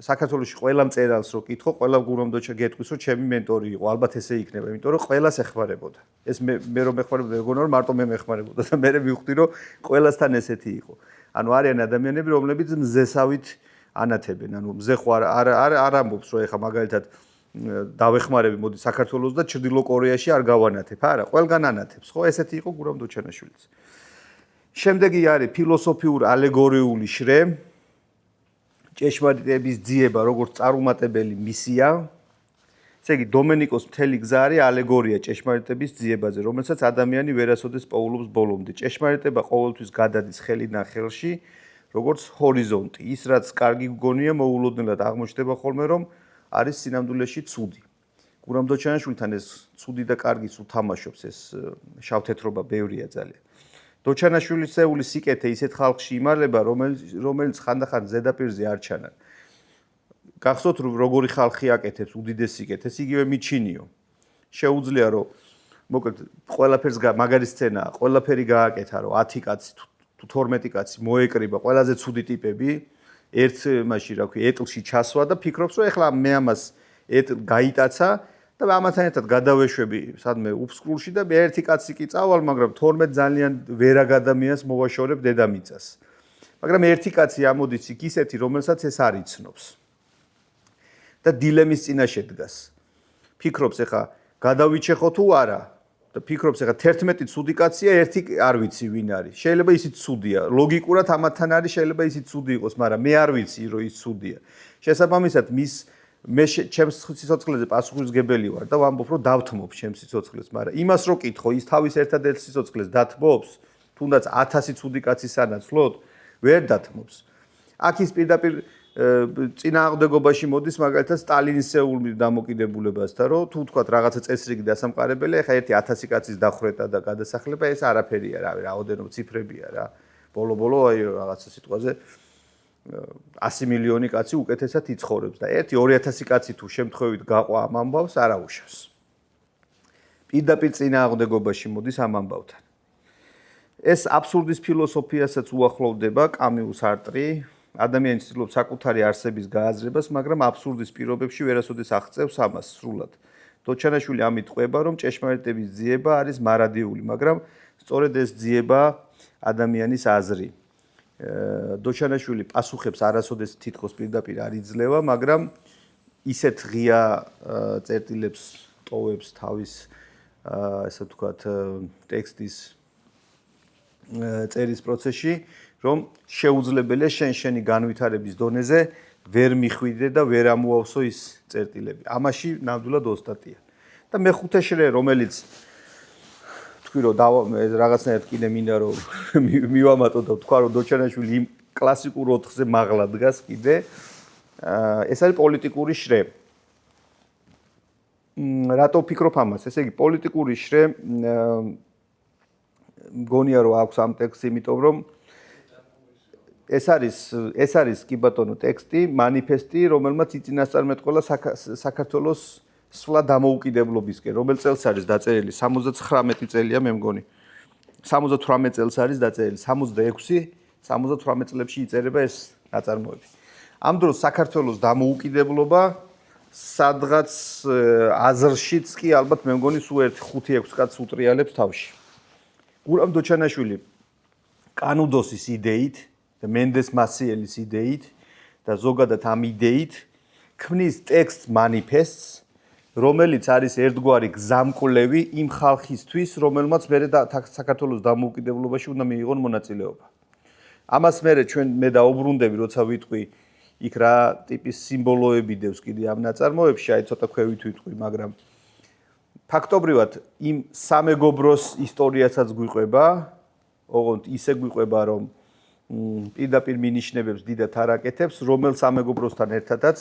საქართველოში ყველა მწერალს რო კითხო ყველა გურამდოჩა გეტყვის რომ ჩემი მენტორი იყო ალბათ ესე იქნება იმიტომ რომ ყველას ეხმარებოდა ეს მე რომ ეხმარებოდა მეგონა რომ მარტო მე მეხმარებოდა და მე მივხვდი რომ ყველასთან ესეთი იყო ანუ არიან ადამიანები რომლებიც მზესავით ანათებენ ანუ მზე ხო არ ამბობს რომ ეხა მაგალითად დავეხმარები მოდი საქართველოს და ჩრდილო კორეაში არ გავანათებ არა ყველგან ანათებს ხო ესეთი იყო გურამ დოჩანაშვილიც შემდეგი არის ფილოსოფიურ ალეგორიული შრე ჭეშმარიტების ძიება როგორც წარუმატებელი მისია ესე იგი დომენიკოს მთელი გზა არის ალეგორია ჭეშმარიტების ძიებაზე რომელსაც ადამიანი ვერასოდეს პოულობს ბოლომდე ჭეშმარიტება ყოველთვის გადადის ხელიდან ხელში როგორც ჰორიზონტი ის რაც კარგი გგონია მოულოდნელად აღმოჩნდება ხოლმე რომ არის სინამდვილეში ცუდი გურამ დოჩანაშვილთან ეს ცუდი და კარგიც უთამაშობს ეს შავთეთრობა ბევრია ძალიან დოჩანაშვილისეული სიკეთე ისეთ ხალხში იმალება რომელიც ხანდახან ზედაპირზე არ ჩანან გახსოვთ რომ როგორი ხალხი აკეთებს უდიდეს სიკეთეს იგივე მიჩინიო შეუძლია რომ მოკლედ ყველაფერს მაგარი სცენაა ყველაფერი გააკეთა რომ 10 კაცი თუ 12 კაცი მოეკრიბა ყველაზე ცუდი ტიპები ერთ მასში რა ქვია ეტლში ჩასვა და ფიქრობს რომ ეხლა მე ამას გაიტაცა და ამათთან ერთად გადავეშვები სადმე უფსკრულში და მე ერთი კაცი კი წავალ მაგრამ 12 ძალიან ვერაგადამიანს მოვაშორებ დედამიწას მაგრამ ერთი კაცი ამოდის იქ ისეთი რომელსაც ეს არ იცნობს და დილემის წინაშე დგას ფიქრობს ეხა გადავიჩეხო თუ არა და ფიქრობს ეხა 11 ცუდი კაცია ერთი არ ვიცი ვინ არის შეიძლება ისიც ცუდია ლოგიკურად ამათთან არის შეიძლება ისიც ცუდი იყოს მაგრამ მე არ ვიცი რომ ის ცუდია შესაბამისად მე ჩემს სიცოცხლეზე პასუხისმგებელი ვარ და ვამბობ რომ დავთმობ ჩემს სიცოცხლეს მაგრამ იმას რო კითხო ის თავის ერთადერთ სიცოცხლეს დათმობს თუნდაც 1000 ცუდი კაცის სანაცვლოდ ვერ დათმობს აქ ის პირდაპირ წინააღმდეგობაში მოდის მაგალითად სტალინისეული დამოკიდებულებასთან რომ თუ თქვა რაღაცა წესრიგი დასამყარებელია ეხა ერთი 1000 კაცის დახვრეტა და გადასახლება ეს არაფერია რავი რაოდენო ციფრებია რა ბოლო აი რაღაცა სიტყვაზე 100 მილიონი კაცი უკეთესად იცხოვრებს და 1-2000 კაცი თუ შემთხვევით გაყვა ამ ამბავს არ აუშავს. პირდაპირ წინააღმდეგობაში მოდის ამ ამბავთან. ეს აბსურდის ფილოსოფიასაც უახლოვდება კამიუ სარტრი, ადამიანი ცდილობს საკუთარი არსების გააზრებას, მაგრამ აბსურდის პირობებში ვერასოდეს აღწევს ამას სრულად. დოჩანაშვილი ამით ყვება, რომ ჭეშმარიტების ძიება არის მარადიული, მაგრამ სწორედ ეს ძიება ადამიანის აზრი. დოჩანაშვილი პასუხებს არასოდეს თითქოს პირდაპირ არ იძლევა, მაგრამ ისეთ ღია წერტილებს ტოვებს თავის ასე ვთქვათ ტექსტის წერის პროცესში, რომ შეუძლებელია შენი განვითარების დონეზე ვერ მიხვიდე და ვერ ამოავსო ის წერტილები. ამაში ნამდვილად ოსტატია. და მეხუთე შრე, რომელიც თქვი რომ რაღაცნაირად კიდე მინდა რომ მივამატო და თქვა რომ დოჩანაშვილი იმ კლასიკურ 4-ზე მაღლა დგას კიდე. ეს არის პოლიტიკური შრე. რატო ვფიქრობ ამას? ესე იგი პოლიტიკური შრე მგონია რომ აქვს ამ ტექსტს, იმიტომ რომ ეს არის კი ბატონო ტექსტი, მანიფესტი, რომელმაც იწინასწარმეტყველა საქართველოს სვლა დამოუკიდებლობისკენ, რომელ წელს არის დაწერილი? 79 წელია მე მგონი. 78 წელს არის დაწერილი, 66-78 წლებში იწერება ეს ნაწარმოები. ამ დროს საქართველოს დამოუკიდებლობა სადღაც აზრშიც კი ალბათ მე მგონი სულ 5-6 კაცს უტრიალებს თავში. გურამ დოჩანაშვილი კანუდოსის იდეით და მენდეს მასიელის იდეით და ზოგადად ამ იდეით ქმნის ტექსტ მანიფესტს, რომელიც არის ერთგვარი გზამკვლევი იმ ხალხისთვის, რომელმაც მერე საქართველოს დამოუკიდებლობაში უნდა მიიღონ მონაწილეობა. ამას მე დაუბრუნდები, როცა ვიტყვი იქ რა ტიპის სიმბოლოები დევს კიდე ამ ნაწარმოებში, აი ცოტა ქვევით ვიტყვი, მაგრამ ფაქტობრივად იმ სამეგობროს ისტორიასაც გვიყვება, ოღონდ ისე გვიყვება, რომ პირდაპირ მინიშნებებს დიდად არ აკეთებს, რომელ სამეგობროსთან ერთადაც,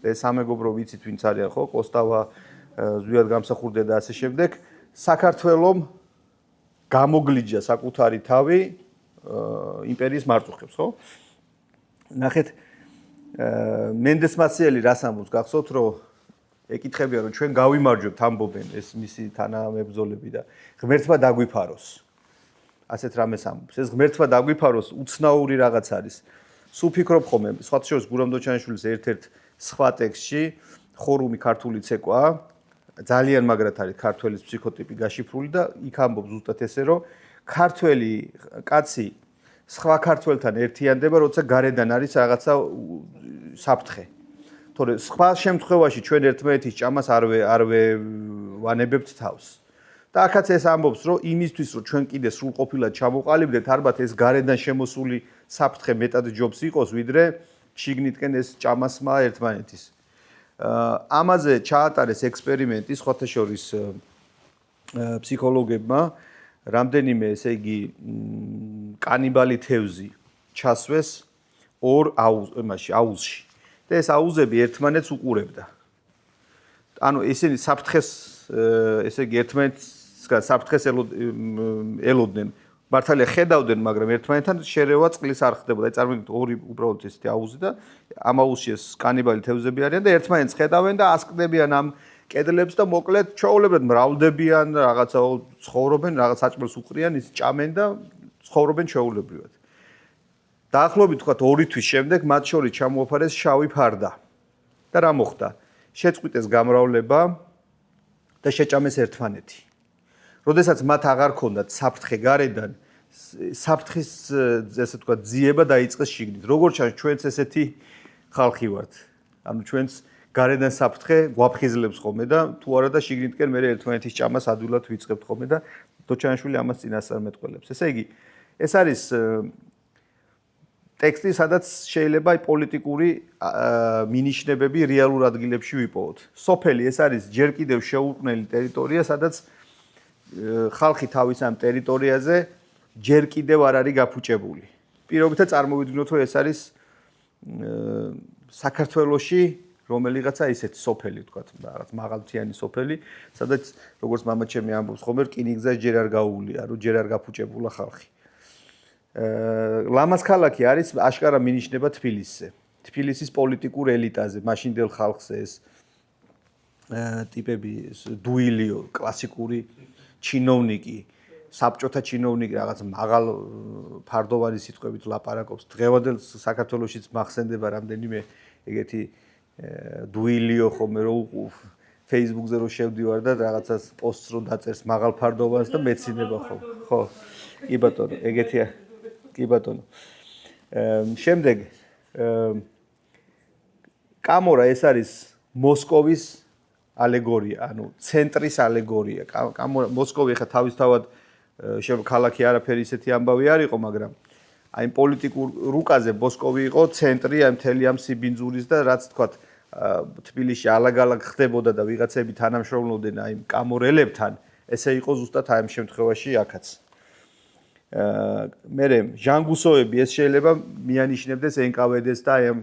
სამეგობრო ვიცით ვინც არიან, ხო, კოსტავა, ზვიად გამსახურდია და ასე შემდეგ, საქართველომ გამოგლიჯა საკუთარი თავი იმპერიის მარწუხებს, ხო? ნახეთ, მენდეს მასიელი რას ამბობს, გახსოვთ, რომ ეკითხებიან, რომ ჩვენ გავიმარჯვებთ, ამბობენ ეს მისი თანამებრძოლები და ღმერთმა დაგვიფაროს. ასეთ რამეს ამბობს. ეს ღმერთმა დაგვიფაროს უცნაური რაღაც არის. სულ ფიქრობ ხოლმე, სხვათა შორის გურამ დოჩანიშვილის ერთ-ერთ სხვა ტექსტში, ხორუმი ქართული ცეკვაა, ძალიან მაგრად არის ქართველის ფსიქოტიპი გაშიფრული და იქ ამბობს ზუსტად ესე, რომ ქართველი კაცი სხვა ქართველთან ერთიანდება, როცა გარედან არის რაღაცა საფრთხე. თორე სხვა შემთხვევაში ჩვენ ერთმანეთის ჭამას არ ვანებებთ თავს. და ახაც ეს ამბობს, რომ იმისთვის, რომ ჩვენ კიდე სრულყოფილად ჩამოყალიბდეთ, ალბათ ეს გარედან შემოსული საფრთხე მეტად ჯობს იყოს, ვიდრე შიგნიტკენ ეს ჭამასმა ერთმანეთის. ამაზე ჩაატარეს ექსპერიმენტი სხვათა შორის ფსიქოლოგებმა, რამდენიმე, ესე იგი, კანიბალი თევზი ჩასვეს ორ აუზში. და ეს აუზები ერთმანეთს უყურებდა. ანუ ისინი საფრთხეს, ესე იგი, ერთმანეთსგან საფრთხეს ელოდნენ. მართალია ხედავდნენ, მაგრამ ერთმანეთთან შერევა წყლის არ ხდებოდა. აი წარმოგიდგენთ ორი უბრალოდ ესეთი აუზი და ამ აუზში ეს კანიბალი თევზები არიან და ერთმანეთს ხედავენ და ასკდებიან ამ კედლებს და მოკლედ ჩაოლებად მრავლდებიან, რაღაცა ცხოვრობენ, რაღაც საჭმელს უყრიან, ის ჭამენ და ცხოვრობენ ჩვეულებრივად. დაახლოებით თქვათ 2 თვის შემდეგ მათ შორის ჩამოაფარეს შავი ფარდა. და რა მოხდა? შეწყვიტეს გამრავლება და შეჭამეს ერთმანეთი. როდესაც მათ აღარ ქონდათ საფრთხე გარედან, საფრთხის ესე ვთქვათ ძიება დაიწყეს შიგნით. როგორც ჩანს, ჩვენც ესეთი ხალხი ვართ. ანუ ჩვენც გარედან საფრთხე გვაფხიზლებს ხოლმე და თუ არა და შიგნიტკენ მე ერთმანეთის ჭამას ადვილად ვიწყებთ ხოლმე და დოჩანიშვილი ამას წინასწარმეტყველებს. ესე იგი, ეს არის ტექსტი, სადაც შეიძლება პოლიტიკური მინიშნებები რეალურ ადგილებში ვიპოვოთ. სოფელი ეს არის ჯერ კიდევ შეუყვნელი ტერიტორია, სადაც ხალხი თავის ამ ტერიტორიაზე ჯერ კიდევ არ არის გაფუჭებული. პირობითად წარმოვიდგინოთ, რომ ეს არის საქართველოში რომელიღაცა ისეთი სოფელი, თქვათ, რაღაც მაღალმთიანი სოფელი, სადაც როგორც მამაჩემი ამბობს, ხოლმე რკინიგზა ჯერ არ გაუვლია, რომ ჯერ არ გაფუჭებულა ხალხი. ლამაზ ქალაქი არის აშკარა მინიშნება თბილისზე. თბილისის პოლიტიკურ ელიტაზე, მაშინდელ ხალხზე ეს ტიპები, დუილიო, კლასიკური ჩინოვნიკი, საბჭოთა ჩინოვნიკი, რაღაც მაღალ ფარდოვანი სიტყვებით ლაპარაკობს. დღევანდელ საქართველოშიც მახსენდება რამდენიმე ეგეთი დუილიო ხოლმე რო Facebook-ზე რო შევდივარ და რაღაცას პოსტს რო დაწერს მაღალ ფარდოვანს და მეცინება ხოლმე. ხო, კი ბატონო, ეგეთია. კი ბატონო. შემდეგ კამორა ეს არის მოსკოვის ალეგორია, ანუ ცენტრის ალეგორია. მოსკოვი ხა თავისთავად ქალაქი არაფერი ისეთი ამბავი არ იყო, მაგრამ აი პოლიტიკურ რუკაზე მოსკოვი იყო ცენტრი აი მთელი ამ სიბინძურის და რაც თქვათ თბილისში ალაგ-ალაგ ხდებოდა და ვიღაცები თანამშრომლობდნენ აი კამორელებთან, ესე იყო ზუსტად აი ამ შემთხვევაში აქაც. მერე ჟანგუსოები ეს შეიძლება მიანიშნებდეს NKVD-ს და აი ამ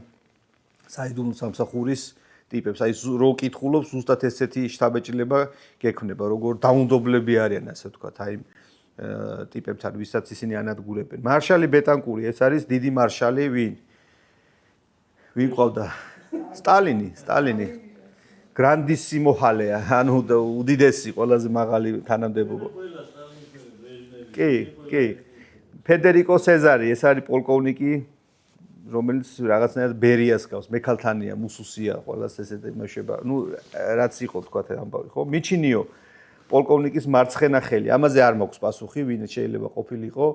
საიდუმლო სამსახურის ტიპებს. აი რო კითხულობს, ზუსტად ესეთი შტაბეჭდილება გექნება, როგორ დაუნდობლები არიან, ასე ვთქვათ, აი ტიპებთან, ვისაც ისინი ანადგურებენ. მარშალი ბეტანკური, ეს არის დიდი მარშალი ვინ? ვინ ყავდა? სტალინი. გრანდისიმო ჰალეა, ანუ უდიდესი, ყველაზე მაღალი თანამდებობა. კი. ფედერიკო სეზარი, ეს არის პოლკოვნიკი, რომელიც რაღაცნაირად ბერიას გავს, მექალთანია, მუსუსია, ყველას ესეთ იმაშება. ნუ რაც იყო თქვა ამბავი, ხო? მიჩინიო პოლკოვნიკის მარცხენა ხელი. ამაზე არ მაქვს პასუხი, ვინ შეიძლება ყოფილიყო.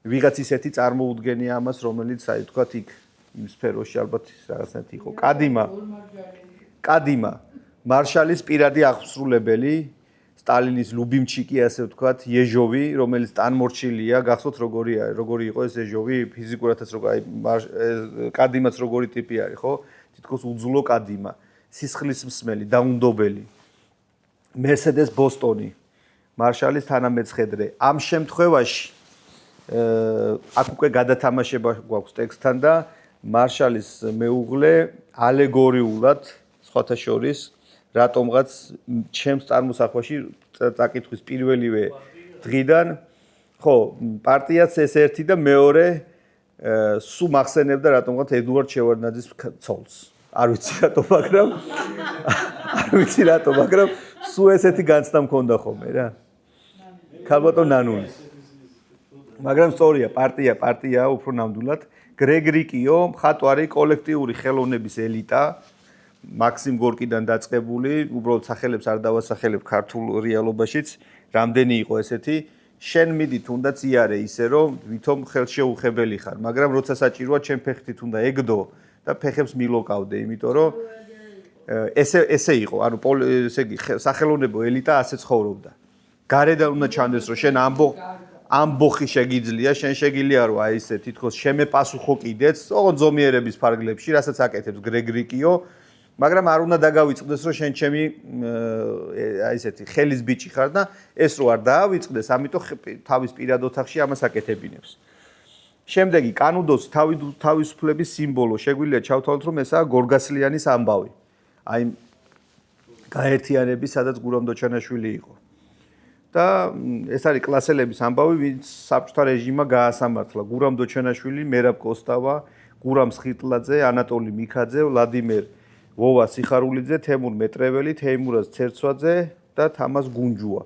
ვიღაც ისეთი წარმოუდგენია ამას, რომელიც აი თქვა იქ იმ სფეროში ალბათ რაღაცნაირად იყო. კადიმა, მარშალის პირადი აღსრულებელი, სტალინის ლუბიმჩიკი, ასე ვთქვათ, ეჟოვი, რომელიც ტანმორჩილია, გახსოვთ როგორი იყო ეს ეჟოვი, ფიზიკურადაც როგორი კადიმაც როგორი ტიპი არის, ხო? თითქოს უძლო კადიმა, სისხლის მსმელი, დაუნდობელი. Mercedes Boston-ი, მარშალის თანამეცხედრე. ამ შემთხვევაში აქ უკვე გადათამაშება გვაქვს ტექსტთან და მარშალის მეუღლე ალეგორიულად სხვათა შორის რატომღაც ჩემს წარმოსახვაში წაკითხვის პირველივე დღიდან ხო პარტიაც ეს ერთი და მეორე სულ მახსენებდა რატომღაც ედუარდ შევარდნაძის ცოლს. არ ვიცი რატომ, მაგრამ სულ ესეთი განცდა მქონდა ხოლმე რა. ქალბატონ ნანულის. მაგრამ სწორია, პარტია უფრო ნამდვილად. გრეგ რიკიო მხატვარი კოლექტიური ხელოვნების ელიტა, მაქსიმ გორკიდან დაწყებული, უბრალოდ სახელებს არ დავასახელებ ქართულ რეალობაშიც, რამდენი იყო ესეთი, შენ მიდი თუნდაც იარე ისე რომ ვითომ ხელშეუხებელი ხარ, მაგრამ როცა საჭიროა ჩემ ფეხით უნდა ეგდო და ფეხებს მილოკავდე, იმიტომ რომ ესე იყო, ანუ ესე იგი სახელოვნებო ელიტა ასე ცხოვრობდა. გარედან უნდა ჩანდეს რომ შენ ამბოხი შეგიძლია, შენ შეგიძლია რომ აი ესე თითქოს შემეპასუხო კიდეც, ოღონდ ზომიერების ფარგლებში, რასაც აკეთებს გრეგ რიკიო, მაგრამ არ უნდა დაგავიწყდეს რომ შენ ჩემი აი ესეთი ხელის ბიჭი ხარ და ეს რო არ დაავიწყდეს, ამიტომ თავის პირად ოთახში ამას აკეთებინებს. შემდეგი კანუდოს თავისუფლების სიმბოლო, შეგვიძლია ჩავთვალოთ რომ ესაა გორგასლიანის ამბავი. აი გაერთიანების, სადაც გურამ დოჩანაშვილი იყო. და ეს არის კლასელების ამბავი, ვინც საბჭოთა რეჟიმმა გაასამართლა. გურამ დოჩანაშვილი, მერაბ კოსტავა, გურამ სხიტლაძე, ანატოლი მიქაძე, ვლადიმერ ვოვა სიხარულიძე, თემურ მეტრეველი, თეიმურაზ ცერცვაძე და თამაზ გუნჯუა.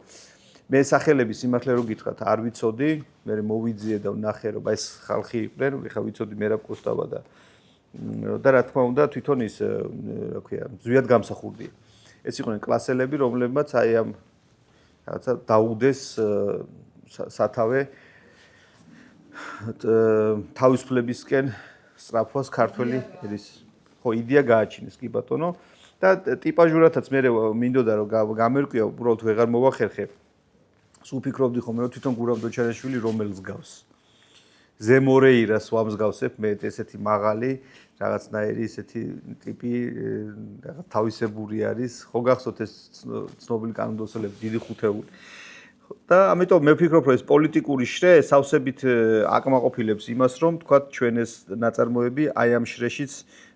მე სახელების სიმართლე რო გითხრათ, არ ვიცოდი, მე მოვიძიე და ვნახე რომ ეს ხალხი იყვნენ, ეხლა ვიცოდი მერაბ კოსტავა და რა თქმა უნდა თვითონ ის რა ქვია, ზვიად გამსახურდია. ეს იყვნენ კლასელები, რომლებმაც აი ამ რაღაცა დაუდეს სათავე თავისუფლებისკენ სწრაფვას ქართველი ერის ხო იდეა გააჩინეს კი ბატონო და ტიპაჟურათაც მე მინდოდა რომ გამერკვია უბრალოდ ვეღარ მოვახერხე სულ ფიქრობდი ხოლმე რომ თვითონ გურამ დოჩანაშვილი რომელს გავს ზემორეირას ვამსგავსებ მე ესეთი მაღალი რაღაცნაირი ესეთი ტიპი რაღაც თავისებური არის ხო გახსოვთ ეს ცნობილი კანონდოსელები დიდი ხუთეული და ამიტომ მე ვფიქრობ რომ ეს პოლიტიკური შრე სავსებით აკმაყოფილებს იმას რომ თქვა ჩვენ ეს ნაწარმოები აი ამ შრეშიც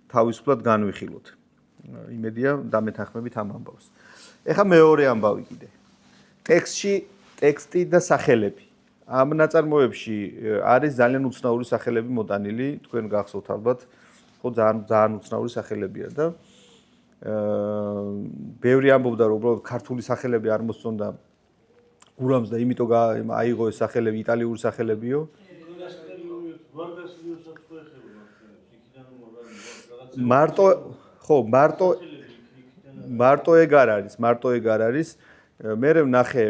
თავისუფლად განვიხილოთ იმედია დამეთანხმებით ამ ამბავს ეხლა მეორე ამბავი კიდე ტექსტი და სახელები ამ ნაწარმოებში არის ძალიან უცნაური სახელები მოტანილი თქვენ გახსოვთ ალბათ ხო ძალიან უცნაური სახელებია და ბევრი ამბობდა რომ უბრალოდ ქართული სახელები არ მოსწონდა გურამს და იმიტომ აიღო ეს სახელები იტალიური სახელებიო მარტო ეგ არ არის მე ვნახე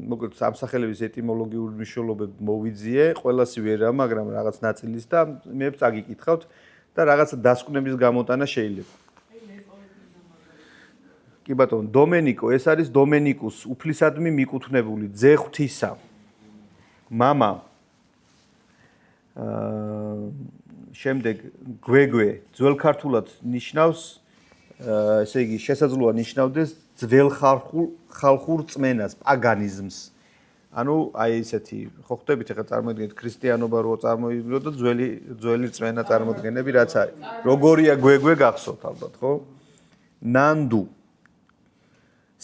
მოკლედ ამ სახელების ეტიმოლოგიური მნიშვნელობები მოვიძიე ყველასი ვერა მაგრამ რაღაც ნაწილის და მე წაგიკითხავთ და რაღაცა დასკვნების გამოტანა შეიძლება კი ბატონო დომენიკო ეს არის დომენიკუს უფლისადმი მიკუთვნებული ძე ღვთისა მამა შემდეგ გვეგვე ძველ ქართულად ნიშნავს ესე იგი შესაძლოა ნიშნავდეს ძველ ხალხურ წმენას პაგანიზმს ანუ აი ესეთი ხო ხვდებით ეხლა წარმოიდგინეთ ქრისტიანობა რო წარმოიდგინოთ და ძველი წმენა წარმოდგენები რაც არის როგორია გვეგვე გახსოვთ ალბათ ხო ნანდუ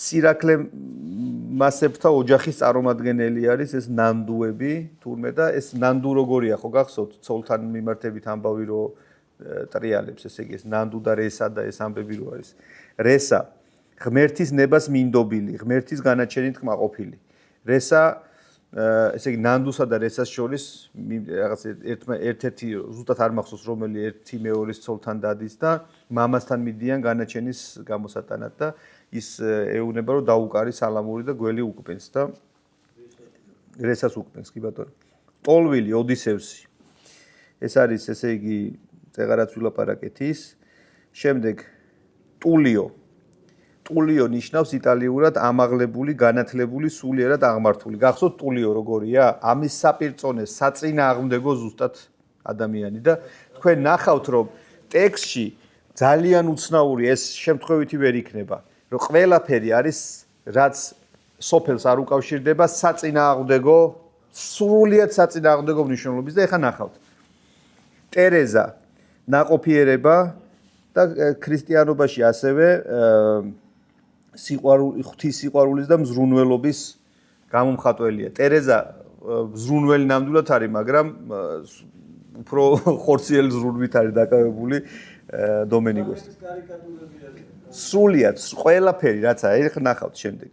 სირაკლე მასებთა ოჯახის წარმომადგენელი არის ეს ნანდუები თურმე და ეს ნანდუ როგორია ხო გახსოვთ ცოლთან მიმართებით ამბავი რო ტრიალებს ესე იგი ეს ნანდუ და რესა და ეს ამბები რო არის რესა ღმერთის ნებას მინდობილი ღმერთის განაჩენით კმაყოფილი რესა ესე იგი ნანდუსა და რესას შორის რაღაც ერთ-ერთი ზუსტად არ მახსოვს რომელი ერთი მეორის ცოლთან დადის და მამასთან მიდიან განაჩენის გამოსატანად და ის ეუბნება რომ დაუკარი სალამური და გველი უკპენს და რესას უკპენს კი ბატონო ტოლვილი ოდისევსი ეს არის ესე იგი წეღარაც ვილაპარაკეთის შემდეგ ტულიო ნიშნავს იტალიურად ამაღლებული განათლებული სულიერად აღმართული გახსოვთ ტულიო როგორია ამის საპირწონე საწინააღმდეგო ზუსტად ადამიანი და თქვენ ნახავთ რომ ტექსტში ძალიან უცნაური ეს შემთხვევითი ვერ იქნება რომ ყველაფერი არის რაც სოფელს არ უკავშირდება საწინააღმდეგო სრულიად საწინააღმდეგო მნიშვნელობის და ეხლა ნახავთ ტერეზა ნაყოფიერება და ქრისტიანობაში ასევე ღვთის სიყვარულის და მზრუნველობის გამომხატველია. ტერეზა ზრუნველი ნამდვილად არის, მაგრამ უფრო ხორციელი ზრუნვით არის დაკავებული დომენიკოს. სრულიად ყველაფერი რაც არის, ეხლა ნახავთ შემდეგ.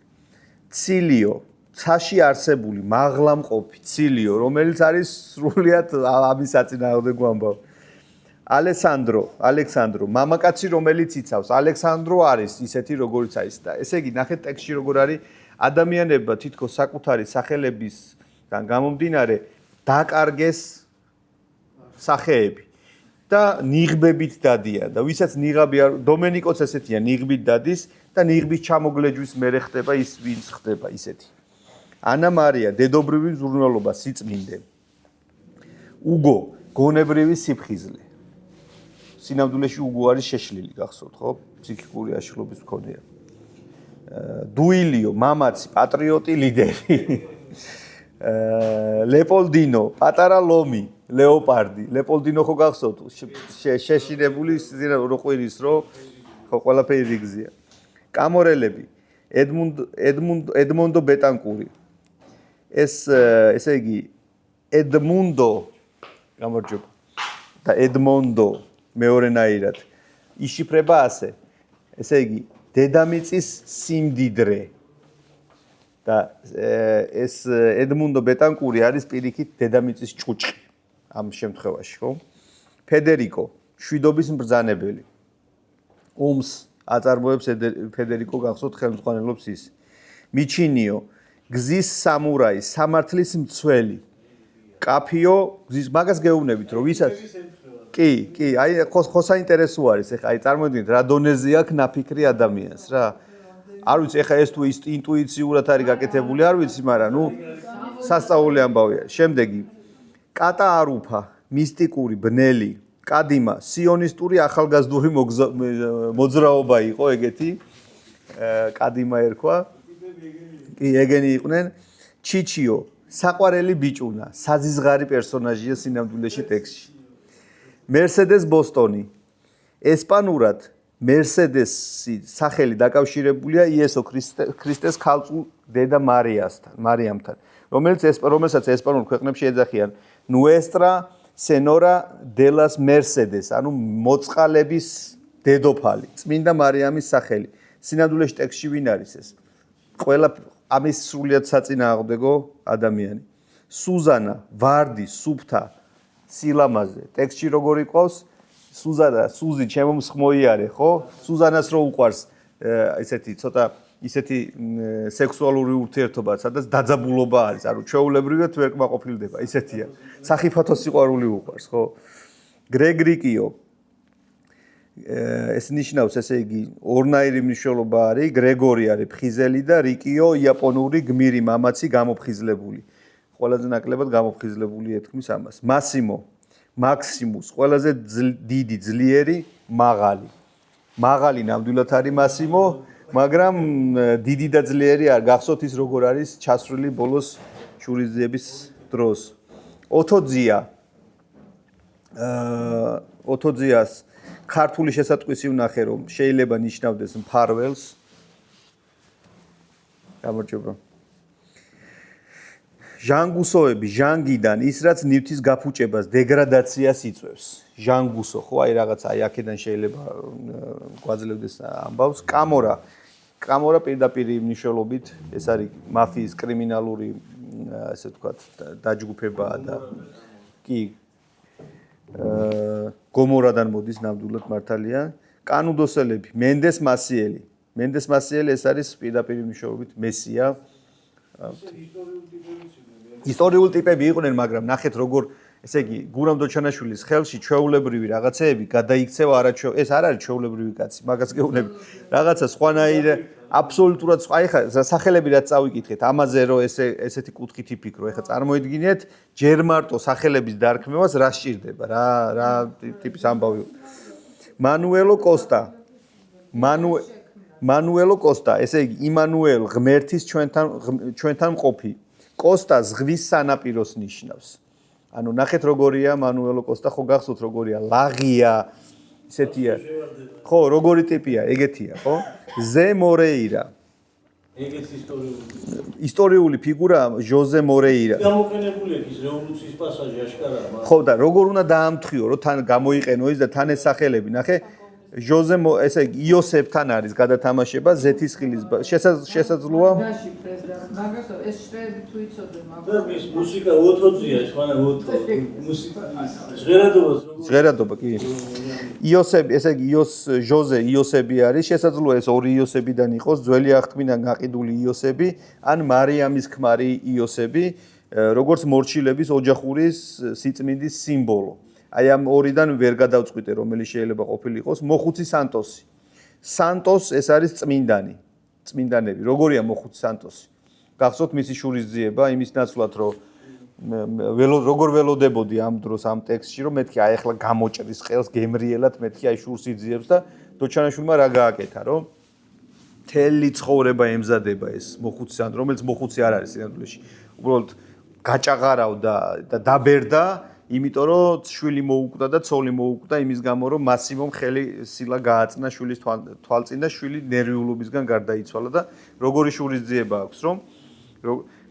ცილიო, ცაში არსებული მაღლამყოფი ცილიო, რომელიც არის სრულიად ამის საწინააღმდეგო ამბავი. ალექსანდრო, მამაკაცი რომელიც იცავს, ალექსანდრო არის ისეთი როგორიც არის და ესე იგი ნახეთ ტექსტში როგორ არის ადამიანებმა თითქოს საკუთარი სახელებისგან გამომდინარე დაკარგეს სახეები და ნიღბებით დადიან და ვისაც ნიღაბი არ დომენიკოც ესეთია ნიღბით დადის და ნიღბის ჩამოგლეჯვის მერე ხდება ის ვინც ხდება ისეთი. ანა მარია დედობრივი მზრუნველობა სიწმინდე. უგო გონებრივი სიფხიზლე. სინამდვილეში უგო არის შეშლილი გახსოვთ ხო? ფსიქიკური აშლობის მქონეა. დუილიო მამაცი პატრიოტი ლიდერი. ლეპოლდინო პატარა ლომი ლეოპარდი. ლეპოლდინო ხო გახსოვთ? შეშინებული როყვირის რო ხო ყველაფერი რიგზია. კამორელები ედმუნდო ბეტანკური. ესე იგი ედმუნდო გამარჯობა და ედმონდო მეორენაირად იშიფრება ასე. ესე იგი დედამიწის სიმდიდრე და ეს ედმუნდო ბეტანკური არის პირიქით დედამიწის ჭუჭყი ამ შემთხვევაში, ხო? ფედერიკო შვიდობის მბრძანებელი. ომს აწარმოებს ფედერიკო გახსოვთ ხელმძღვანელობს ის. მიჩინიო გზის სამურაი, სამართლის მცველი. კაფიო გზის მაგას გეუბნებით რომ ვისაც კი, აი ხო საინტერესო არის, ეხლა აი წარმოიდგინეთ რა დონეზე აქვს ნაფიქრი ადამიანს რა. არ ვიცი, ეხლა ეს თუ ინტუიციურად არის გაკეთებული, არ ვიცი, მაგრამ ნუ სასწაული ამბავია. შემდეგი კატა არუფა, მისტიკური, ბნელი, კადიმა, სიონისტური ახალგაზრდული მოძრაობა იყო ეგეთი. კადიმა ერქვა. კი, ეგენი იყვნენ. ჩიჩიო, საყვარელი ბიჭუნა, საზიზღარი პერსონაჟია სინამდვილეში ტექსტში. მერსედეს ბოსტონი. ესპანურად მერსედესი სახელი დაკავშირებულია იესო ქრისტეს ქალწულ დედა მარიამთან, რომელსაც ესპანურ ქვეყნებში ეძახიან Nuestra Senora de las Mercedes, ანუ მოწყალების დედოფალი, წმინდა მარიამის სახელი. სინამდვილეში ტექსტში ვინ არის ეს? ყველა ამის სრულიად საწინააღმდეგო ადამიანი. სუზანა, ვარდი, სუფთა, სილამაზე. ტექსტში როგორ იყვავს? სუზანა, სუზი ჩემო მსხმოიარე, ხო? სუზანას რო უყვარს ესეთი ცოტა ისეთი სექსუალური ურთიერთობა, სადაც დაძაბულობა არის, ანუ ჩვეულებრივად ვერ კმაყოფილდება, ისეთია. სახიფათო სიყვარული უყვარს, ხო? გრეგრიკიო ეს ნიშნავს, ესე იგი, ორნაირი მნიშვნელობა არის, გრეგორი არის ფხიზელი და რიკიო იაპონური გმირი მამაცი გამოფხიზლებული. ყველაზე ნაკლებად გამოფხიზლებული ეთქმის ამას. მასიმო, მაქსიმუს, ყველაზე დიდი, ძლიერი, მაღალი. მაღალი ნამდვილად არის მასიმო, მაგრამ დიდი და ძლიერი არ გახსოვთ ის როგორ არის ჩასრული ბოლოს შურისძიების დროს. ოთოძიას ქართული შესატყვისი ვნახე რომ შეიძლება ნიშნავდეს მფარველს. გამარჯობა. ჟანგუსოები ჟანგიდან ის რაც ნივთის გაფუჭებას დეგრადაციას იწვევს. ჟანგუსო ხო აი რაღაც აი აქედან შეიძლება გვაძლევდეს ამბავს. კამორა პირდაპირ მნიშვნელობით ეს არის მაფიის კრიმინალური ესე ვთქვათ დაჯგუფებაა და კი გომორადან მოდის ნამდვილად მართალია. კანუდოსელები მენდეს მასიელი ეს არის პირდაპირ მნიშვნელობით მესია. ისტორიული ტიპები იყვნენ, მაგრამ ნახეთ როგორ ესე იგი გურამ დოჩანაშვილის ხელში ჩვეულებრივი რაღაცეები გადაიქცევა ეს არ არის ჩვეულებრივი კაცი, მაგას გეუბნებით. რაღაცა სხვანაირი აბსოლუტურად სხვა. ეხლა სახელები რაც წავიკითხეთ, ამაზე რომ ესეთი კუთხით იფიქრო, ეხლა წარმოიდგინეთ, ჯერ მარტო სახელების დარქმევას რა სჭირდება, რა ტიპის ამბავი. მანუელო კოსტა. მანუელო კოსტა, ესე იგი იმანუელ ღმერთის ჩვენთან მყოფი. კოსტა ზღვის სანაპიროს ნიშნავს. ანუ ნახეთ როგორია მანუელო კოსტა, ხო გახსოვთ როგორია? ლაღია, ისეთია. ხო, როგორი ტიპია, ეგეთია, ხო? ზე მორეირა. ეგეც ისტორიული ფიგურაა ჟოზე მორეირა. გამოყენებულია ის რევოლუციის პასაჟი აშკარაა. ხო და როგორ უნდა დაამთხიო, რომ თან გამოიყენო ის და თან ეს სახელები, ნახე. ჟოზე ესე იგი იოსებთან არის გადათამაშება ზეთისხილის შესაძლოა მაგას ეს შრეები თუ იცოდე მაგრამ ეს მუსიკა ოთოძია ის ხანა ოთო მუსიკა ჟღერადობა კი იოსები ესე იგი ჟოზე იოსები არის შესაძლოა ეს ორი იოსებიდან იყოს ძველი აღთქმიდან გაყიდული იოსები ან მარიამის ქმარი იოსები როგორც მორჩილების ოჯახურის სიწმინდის სიმბოლო აი ამ ორიდან ვერ გადავწყვიტე რომელიც შეიძლება ყოფილიყოს მოხუცი სანტოსი. სანტოს ეს არის წმინდანი. წმინდანები. როგორია მოხუცი სანტოსი? გახსოვთ მისი შურის ძიება იმის ნაცვლად რომ როგორ ველოდებოდი ამ დროს ამ ტექსტში რომ მეთქი აი ახლა გამოჭრის ყელს გემრიელად მეთქი აი შურს იძიებს და დოჩანაშვილმა რა გააკეთა რომ თელი ცხოვრება ემზადება ეს მოხუცი სანტო რომელიც მოხუცი არ არის სინამდვილეში. უბრალოდ გაჭაღარავდა და დაბერდა იმიტომ რომ შვილი მოუკვდა და ცოლი მოუკვდა იმის გამო რომ მასიმომ ხელი სილა გააწნა შვილის თვალწინ და შვილი ნერვიულობისგან გარდაიცვალა და როგორი შურის ძიება აქვს რომ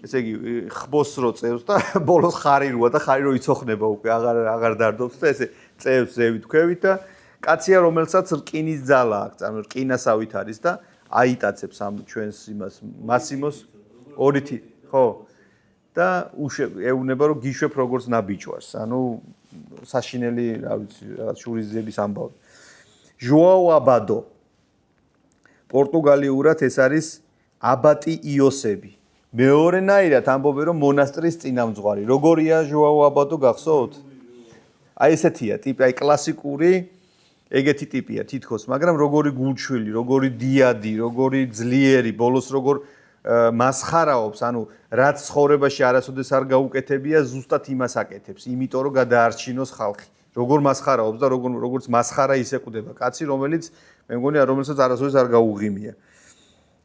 ესე იგი ხბოს რო წევს და ბოლოს ხარი როა და ხარი რო იცოხნება უკვე აღარ დარდობს და ესე წევს ზევით ქვევით და კაცია რომელსაც რკინის ძალა აქვს ანუ რკინასავით არის და აიტაცებს ამ ჩვენს იმას მასიმოს ორითი ხო და ეუბნება რომ გიშვებ როგორც ნაბიჯვარს ანუ საშინელი რა ვიცი რაღაც შურის ძიების ამბავი ჟოაო აბადო პორტუგალიურად ეს არის აბატი იოსები მეორენაირად ამბობენ რომ მონასტრის წინამძღვარი როგორია ჟოაო აბადო გახსოვთ აი ესეთია ტიპი აი კლასიკური ეგეთი ტიპია თითქოს მაგრამ როგორი გულჩვილი როგორი დიადი როგორი ძლიერი ბოლოს როგორ მასხარაობს, ანუ რაც ცხოვრებაში არასოდეს არ გაუკეთებია, ზუსტად იმას აკეთებს, იმიტომ რომ გადაარჩინოს ხალხი. როგორ მასხარაობს და როგორც მასხარა ისე ყვდება კაცი, რომელიც მე მგონია, რომელსაც არასოდეს არ გაუღიმია.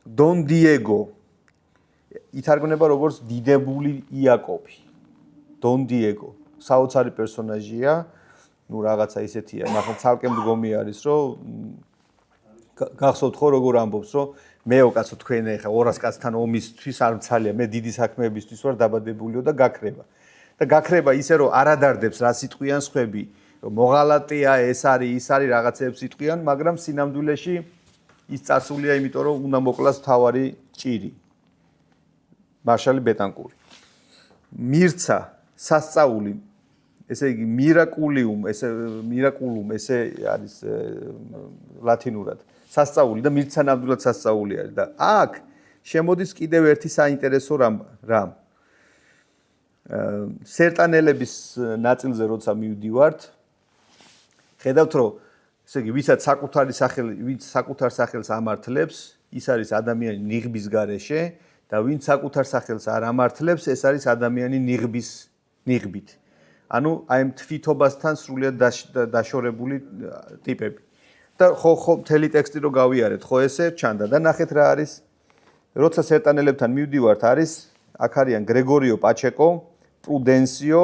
დონ დიეგო ითარგმნება როგორც დიდებული იაკობი. დონ დიეგო საოცარი პერსონაჟია, ну რაღაცა ისეთია, მაგრამ ცალკე მდგომი არის, რომ გახსოვთ ხო როგორ ამბობს, რომ მეო კაცო თქვენ ახლა 200 კაცთან ომისთვის არ მცალია, მე დიდი საქმეებისთვის ვარ დაბადებულიო და გაქრება. და გაქრება ისე რომ არადარდებს რა სიტყვიან სხვები, რომ მოღალატეა ეს არის რაღაცეებს სიტყვიან, მაგრამ სინამდვილეში ის წასულია, იმიტომ რომ უნდა მოკლას თავარი ჭირი. მარშალი ბეტანკური. მირცა სასწაული ესე იგი მირაკულუმ ესე არის ლათინურად. სასწაული და მირცა ნამდვილად სასწაული არის და აქ შემოდის კიდევ ერთი საინტერესო რამ. სერტანელების ნაწილზე როცა მივდივართ, ხედავთ რომ ესე იგი ვისაც საკუთარ სახელს ამართლებს, ის არის ადამიანი ნიღბის გარეშე და ვინც საკუთარ სახელს არ ამართლებს, ეს არის ადამიანი ნიღბით. ანუ აი ამ თვითობასთან სრულიად დაშორებული ტიპები. და ხო მთელი ტექსტი რო გავიარეთ, ხო ესე ჩანდა და ნახეთ რა არის. როცა სერტანელებთან მივდივართ, არის აქ არიან გრეგორიო პაჩეკო, პრუდენსიო,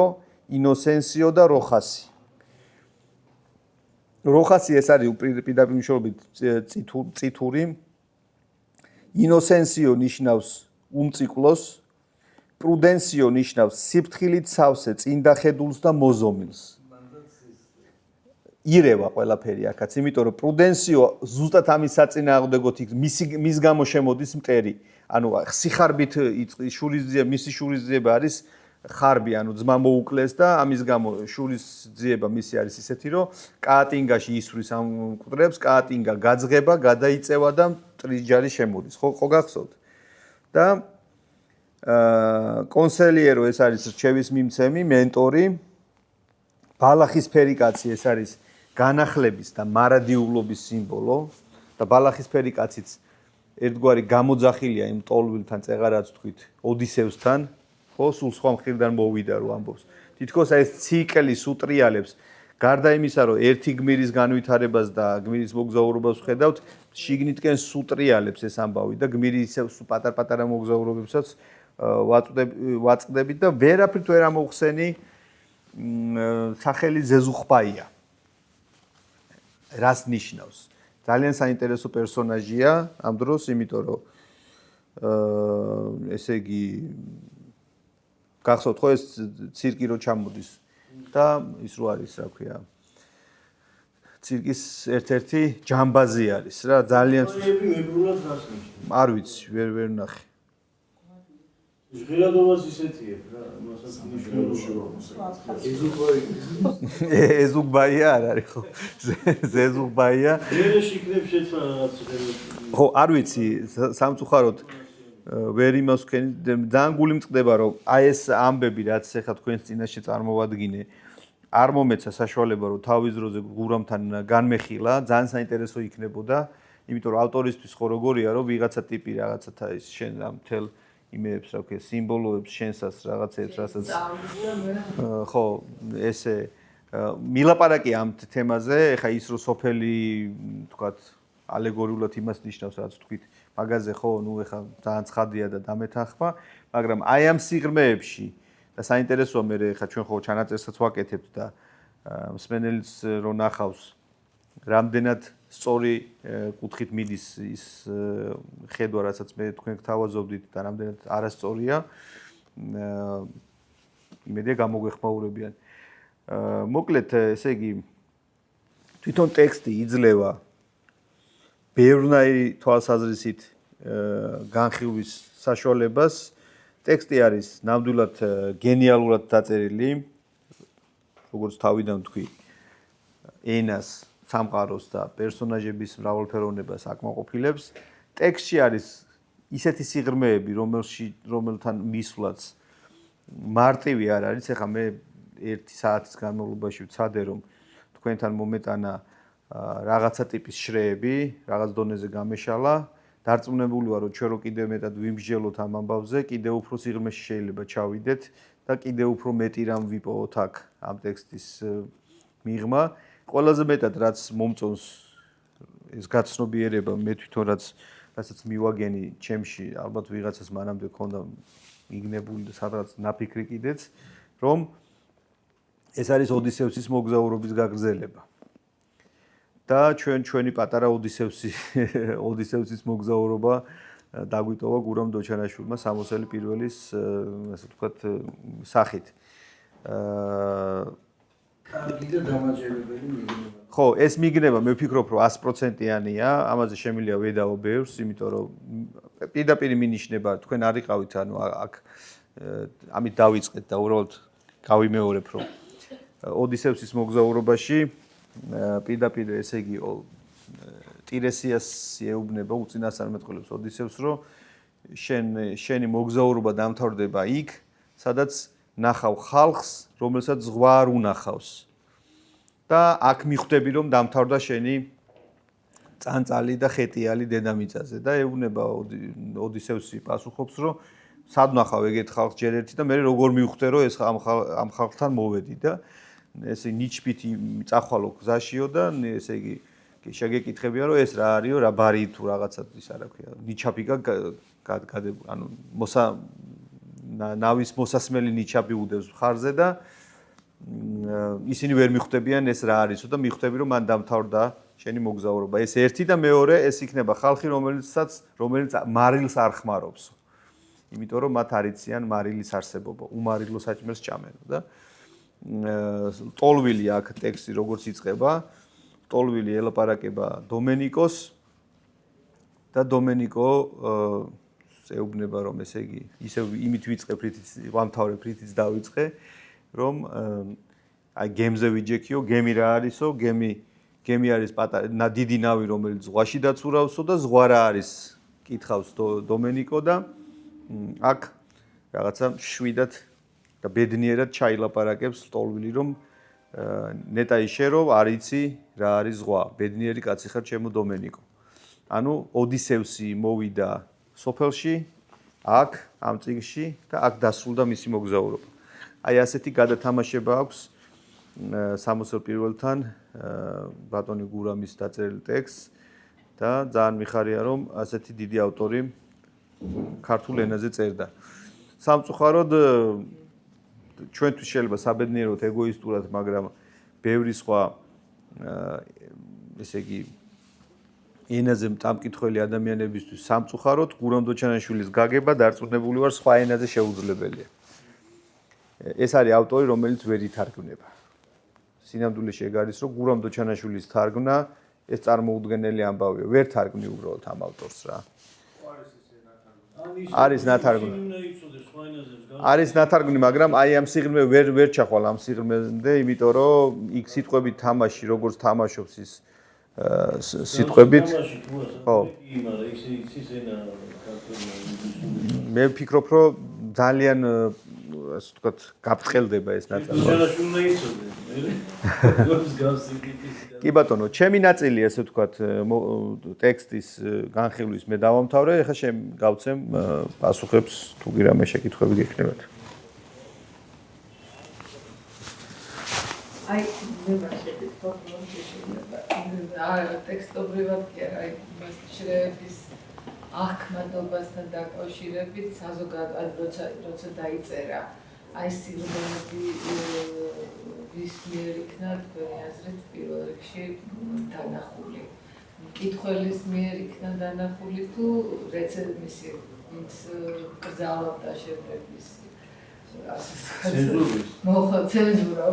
ინოსენსიო და როხასი. როხასი ეს არის პირდაპირ მნიშვნელობით წითური. ინოსენსიო ნიშნავს უმწიკლოს, პრუდენსიო ნიშნავს სიფრთხილით სავსე წინდახედულს და მოზომილს. ირევა ყველაფერი აქაც, იმიტომ რომ პრუდენსიო ზუსტად ამის საწინააღმდეგოდ მის გამო შემოდის მტერი. ანუ სიხარბით მისი შურის ძიება არის ხარბი, ანუ ძმა მოუკლეს და ამის გამო შურის ძიება მისი არის ისეთი, რომ კაატინგაში ისვრის ამ მკვდრებს, კაატინგა გაძღება, გადაიწევა და მტრის ჯარი შემოდის. ხო გახსოვთ? და კონსელიერო ეს არის რჩევის მიმცემი, მენტორი. ბალახის ფერიკაცი ეს არის განახლების და მარადიულობის სიმბოლო და ბალახის ფერიკაციც ერთგვარი გამოძახილია იმ ტოლვილთან წეღარაც თქვით ოდისევსთან ხო სულ სხვა მხრიდან მოვიდა რომ ამბობს თითქოს ეს ციკლი სუტრიალებს გარდა იმისა, რომ ერთი გმირის განვითარებას და გმირის მოგზაურობას ვხედავთ, შიგნიტკენ სუტრიალებს ეს ამბავი და გმირი ისევ პატარ-პატარა მოგზაურობებსაც ვაწყდებით და ვერაფრით ვერ ამოვხსენი სახელი ზეზუხბაია. რას ნიშნავს? ძალიან საინტერესო პერსონაჟია ამ დროს, იმიტომ რომ ესე იგი გახსოვთ ხო ეს ცირკი რო ჩამოდის და ის რო არის, რა ქვია, ცირკის ერთ-ერთი ჯამბაზი არის რა, ძალიან მებრულად რას ნიშნავს? არ ვიცი, ვერ ნახე. ჟღერადობას ისეთიებ რა, მასაც ეზუგბაია არ არის ხო? ზეზუგბაია. ერეში იქნებ შეცვლა რაღაც ჟღერადობა. ხო, არ ვიცი, სამწუხაროდ ვერ იმას ვქენი, ძალიან გული მწყდება, რომ აი ეს ამბები, რაც ახლა თქვენს წინაშე წარმოვადგინე, არ მომეცა საშუალება, რომ თავის დროზე გურამთან განმეხილა, ძალიან საინტერესო იქნებოდა, იმიტომ რომ ავტორისთვის ხო როგორია, რომ ვიღაცა ტიპი რაღაცათა ის შენ ამ მთელ იმეებს, რა ქვია, სიმბოლოებს, შენსას რაღაცებს, რასაც ხო, ესე მილაპარაკი ამ თემაზე, ეხა ის რო სოფელი, თქვათ, ალეგორიულად იმას ნიშნავს, რაც თქვით, მაგაზე ხო, ნუ ეხა ძალიან ცხადია და დამეთანხმა, მაგრამ აი ამ სიღრმეებში და საინტერესოა მე ეხა ჩვენ ხო ჩანაწერსაც ვაკეთებთ და მსმენელს რო ნახავს, რამდენად სწორი კუთხით მიდის ის ხედვა, რასაც მე თქვენ გთავაზობდით და რამდენად არასწორია, იმედია გამოგვეხმაურებიან. მოკლედ, ესე იგი, თვითონ ტექსტი იძლევა ბევრნაირი თვალსაზრისით განხილვის საშუალებას. ტექსტი არის ნამდვილად გენიალურად დაწერილი, როგორც თავიდან თქვი, ენას, სამყაროს და პერსონაჟების მრავალფეროვნებას აკმაყოფილებს. ტექსტში არის ისეთი სიღრმეები, რომელთან მისვლაც მარტივი არ არის. ეხლა მე 1 საათის განმავლობაში ვცადე, რომ თქვენთან მომეტანა რაღაცა ტიპის შრეები, რაღაც დონეზე გამეშალა. დარწმუნებული ვარ, რომ ჩვენ რო კიდევ მეტად ვიმსჯელოთ ამ ამბავზე, კიდევ უფრო სიღრმეში შეიძლება ჩავიდეთ და კიდევ უფრო მეტი რამ ვიპოვოთ აქ ამ ტექსტის მიღმა. ყველაზე მეტად რაც მომწონს ეს გაცნობიერება, მე თვითონ რასაც მივაგენი ჩემში, ალბათ ვიღაცას მანამდე ქონდა მიგნებული და სადღაც ნაფიქრი კიდეც, რომ ეს არის ოდისევსის მოგზაურობის გაგრძელება. და ჩვენი პატარა ოდისევსის მოგზაურობა დაგვიტოვა გურამ დოჩანაშვილმა სამოსელი პირველის, ასე ვთქვათ, სახით. კიდე დამაჯერებელი მიგნება. ხო, ეს მიგნება მე ვფიქრობ, რომ 100%-იანია, ამაზე შემიძლია ვედაო ბევრს, იმიტომ რომ პირდაპირ მინიშნება, თქვენ არ იყავით, ანუ აქ ამით დავიწყეთ და უბრალოდ გავიმეორებ, რომ ოდისევსის მოგზაურობაში პირდაპირ ესე იგი ტირესიას ეუბნება უწინასწარმეტყველებს ოდისევს, რომ შენი მოგზაურობა დამთავრდება იქ, სადაც ნახავ ხალხს, რომელსაც ზღვა არ უნახავს. და აქ მიხვდები, რომ დამთავრდა შენი წანწალი და ხეტიალი დედამიწაზე და ეუბნება ოდისევსი პასუხობს, რომ სად ნახავ ეგეთ ხალხს ჯერ ერთი და მე როგორ მივხვდე, რომ ეს ამ ხალხთან მოვედი და ესე ნიჩბითი წახვალო გზაშიო და ესე იგი შეგეკითხებია, რომ ეს რა არისო, რა ბარი თუ რაღაცა ის არა ქვია, ნიჩაბიკა ანუ ნავის მოსასმელი ნიჩაბი უდევს მხარზე და ისინი ვერ მიხვდებიან ეს რა არისო და მიხვდები, რომ მან დამთავრდა შენი მოგზაურობა. ეს ერთი და მეორე, ეს იქნება ხალხი, რომელიც მარილს არ ხმარობს. იმიტომ რომ მათ არ იციან მარილის არსებობა, უმარილო საჭმელს ჭამენ და ტოლვილი აქ ტექსტი როგორც იწყება, ტოლვილი ელაპარაკება დომენიკოს და დომენიკო ეუბნება, რომ ესე იგი ისევ იმით ვიწყებ, ვამთავრებ, რითიც დავიწყე, რომ აი გემზე ვიჯექიო, გემი რა არისო, გემი არის დიდი ნავი, რომელიც ზღვაში დაცურავსო და ზღვა რა არის, კითხავს დომენიკო და აქ რაღაცა შვიდად და ბედნიერად ჩაილაპარაკებს ტოლვილი, რომ ნეტა ისე რომ არ იცი რა არის ზღვა, ბედნიერი კაცი ხარ ჩემო დომენიკო. ანუ ოდისევსი მოვიდა სოფელში, აქ ამ წიგნში და აქ დასრულდა მისი მოგზაურობა. აი ასეთი გადათამაშება აქვს 60 პირველთან ბატონი გურამის დაწერილი ტექსტს და ძალიან მიხარია რომ ასეთი დიდი ავტორი ქართულ ენაზე წერდა. სამწუხაროდ ჩვენთვის შეიძლება საბედნიეროდ ეგოისტურად, მაგრამ ბევრი სხვა ესე იგი ენაზე წამკითხველი ადამიანებისთვის სამწუხაროდ გურამ დოჩანაშვილის გაგება დარწმუნებული ვარ სხვა ენაზე შეუძლებელია. ეს არის ავტორი, რომელიც ვერ ითარგმნება. სინამდვილეში ეგ არის, რომ გურამ დოჩანაშვილის თარგმნა ეს წარმოუდგენელი ამბავია. ვერ თარგმნი უბრალოდ ამ ავტორს რა. არის ნათარგმნი. არის ნათარგმნი, მაგრამ აი ამ სიღრმე ვერ ჩახვალ ამ სიღრმემდე, იმიტომ რომ იქ სიტყვებით თამაში, როგორც თამაშობს ის სიტყვებით. ხო. მე ვფიქრობ, რომ ძალიან ასე ვთქვათ, გაფრთხილდება ეს ნაწილი. კი ბატონო, ჩემი ნაწილი ასე ვთქვათ, ტექსტის განხილვის მე დავამთავრე, ეხლა შენ გავცემ პასუხებს თუ კი რამე შეკითხვები გექნებათ. აი, მე ვაშეკითხო, რომ შეიძლება ტექსტობრივად კი არა, აი, მასშრეების ახმადობასთან დაკავშირებით საზოგადოებრივ როცა დაიწერა აი სიღრმეები ვის მიერ იქნა თქვენი აზრით პირველ რიგში დანახული. მკითხველის მიერ იქნა დანახული თუ რეცენზიის ვინც გზავნობდა შეფერების ცენზურის. მოხდა ცენზურა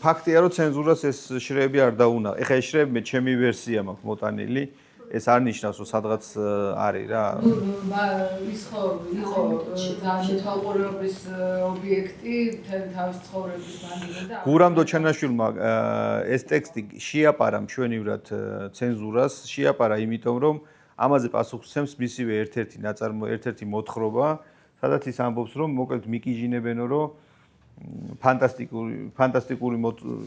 ფაქტია რომ ცენზურას ეს შრეები არ დაუნა. ეხლა ეს შრეები მე ჩემი ვერსია მაქვს მოტანილი. ეს არ ნიშნავს რომ სადღაც არის რა. ის ხო იყო ძალიან თვალყურეობის ობიექტი თავის ცხოვრების მანერა და გურამ დოჩანაშვილმა ეს ტექსტი შეაპარა მშვენივრად ცენზურას, შეაპარა იმიტომ რომ ამაზე პასუხს მისივე ერთ-ერთი მოთხრობა, სადაც ის ამბობს რომ მოკლედ მიკიჟინებენო რომ ფანტასტიკური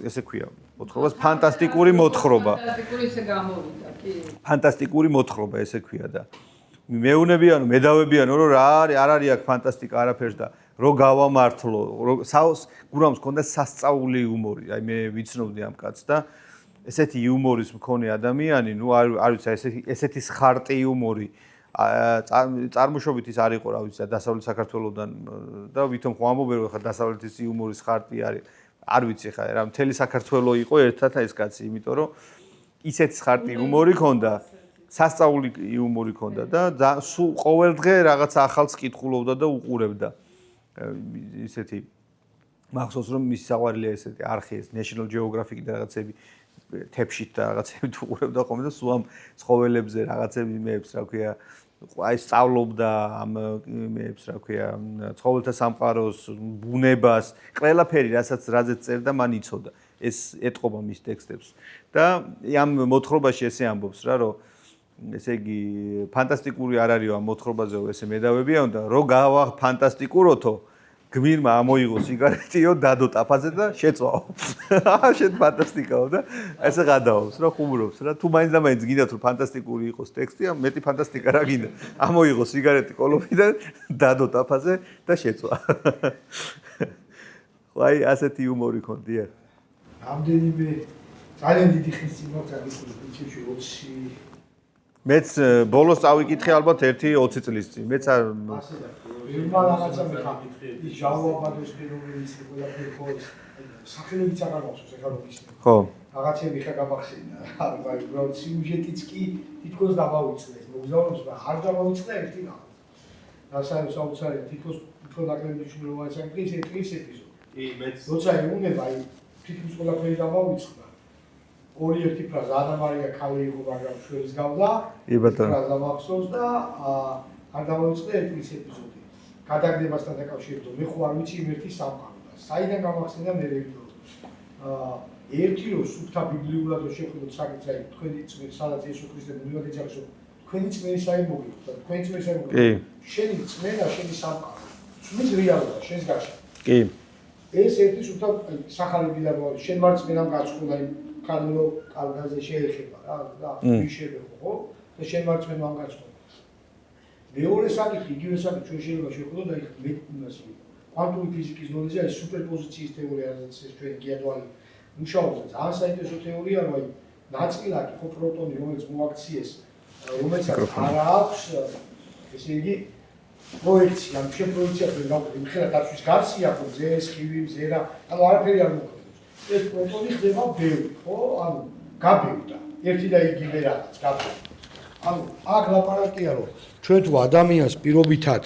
ესე ქვია მოთხრობას ფანტასტიკური მოთხრობა. ფანტასტიკური ესე გამოვიდა, კი. ფანტასტიკური მოთხრობა ესე ქვია და მეუნებიანო, მედავებიანო რომ რა არის, არ არის აქ ფანტასტიკა არაფერს და რო გავამართლო, გურამს ჰქონდა სასწაული იუმორი. აი მე ვიცნობდი ამ კაცს და ესეთი იუმორის მქონე ადამიანი, ნუ არ ვიცი, ესეთი სხარტი იუმორი წარმოშობით ის არ იყო, რა ვიცი, დასავლეთ საქართველოსდან და ვითომ ხო ამბობენ რომ ხა დასავლეთის იუმორის ხარტი არის. არ ვიცი ხა რა მთელი საქართველო იყო ერთად ეს კაცი, იმიტომ რომ ისეთი ხარტი იუმორი ჰქონდა, სასწაული იუმორი ჰქონდა და სულ ყოველ დღე რაღაც ახალს კითხულობდა და უყურებდა. ისეთი მახსოვს რომ მისი საყვარელია ესეთი არხი, ეს National Geographic და რაღაცები თეფშით და რაღაცები უყურებდა ხოლმე და სულ ამ ცხოველებზე რაღაცები მეებს რა ქვია აი სწავლობდა ამ მეებს რა ქვია ცხოველთა სამყაროს, ბუნებას, ყველაფერი რასაც რაზეც წერდა მან იცოდა. ეს ეტყობა მის ტექსტებს. და ამ მოთხრობაში ესე ამბობს რა რომ ესე იგი ფანტასტიკური არ არისო ამ მოთხრობაზე ესე მედავებია და რო გავა ფანტასტიკუროთო გმირმა ამოიღო სიგარეტიო დადო ტაფაზე და შეწვაო. შენ ფანტასტიკაო და ესე გადაობს რა ხუმრობს რა თუ მაინც და მაინც გინდათ რომ ფანტასტიკური იყოს ტექსტი, მეტი ფანტასტიკა რა გინდა. ამოიღო სიგარეტი კოლოფიდან დადო ტაფაზე და შეწვა. აი ასეთი იუმორი ქონდია. რამდენიმე ძალიან დიდი ხნის წინ მოწადი პრინციპში 20 მეც ბოლოს წავიკითხე ალბათ 1-20 წლის წინ. მეც არ ვირმა რაღაცა მიხარ. ის ჟალობადეს ფილმის ყველაფერი ხო სახელებიც აღარ მახსოვს ეხლა რომ ისე. ხო. რაღაცები ხა გამახსენა. აი უბრალოდ სიუჟეტიც კი თითქოს დავავიწყდეს. მოგზაურობს და არ დავავიწყდა ერთი რა. რასაც საოცარია თითქოს უფრო ნაკლები მნიშვნელოვანი საკითხი ეს ერთი ეპიზოდი. კი, მეც როცა იუნება აი თითქოს ყველაფერი დავავიწყდა. ორი-ერთი ფრაზა ანამარია ქალი იყო, მაგრამ შვილს გავდა. კი ბატონო. ფრაზა მახსოვს და არ დავავიწყდა ეს ეპიზოდი. გადაგდებასთან დაკავშირებით მე ხო არ ვიცი იმ ერთი სამყარო და საიდან გამახსენდა მე რეიდო. ერთი რომ სუფთა ბიბლიურად რო შეხვდეთ საკითხი, აი თქვენი წმენდა სადაც იესო ქრისტე მუდმივად ეძახის რომ თქვენი წმენდის აი მოგიხდა, თქვენი წმენდის აი მოგიხდა. შენი წმენდა, შენი სამყარო. წმენდის რეალობა, შენს გარშემო. კი. ეს ერთი სუფთა სახალებიდან მოვა. შენ მარც წმენამ გაწყულა იმ კანონო კალგაზე შეეხება რა და ვიშებო ხო? და შენ მარც წმენამ გაწყულა. მეორე საკითხი, იგივე საკითხი ჩვენ შეიძლება შევხედოთ და იქ იმაში კვანტური ფიზიკის ნოლეჯი არის სუპერპოზიციის თეორია, რაც ჩვენ გიადვალი მუშაობს. ძალიან საინტერესო თეორია, რომ აი ნაწილაკი ხო პროტონი, რომელიც მოაქციეს, რომელსაც არ აქვს, ესე იგი პროექცია, ან შეპროექცია ვერ გავხდი, მხოლოდ დაცვის გარსია ხო, ზე, სხივი, ზერა, ანუ არაფერი არ მოხდება. ეს პროტონი ხდება ბევრი, ხო? ანუ გაბევდა. ერთი და იგივე რაღაც გაბევდა. ანუ აქ ლაპარაკია რომ ჩვენ თუ ადამიანს პირობითად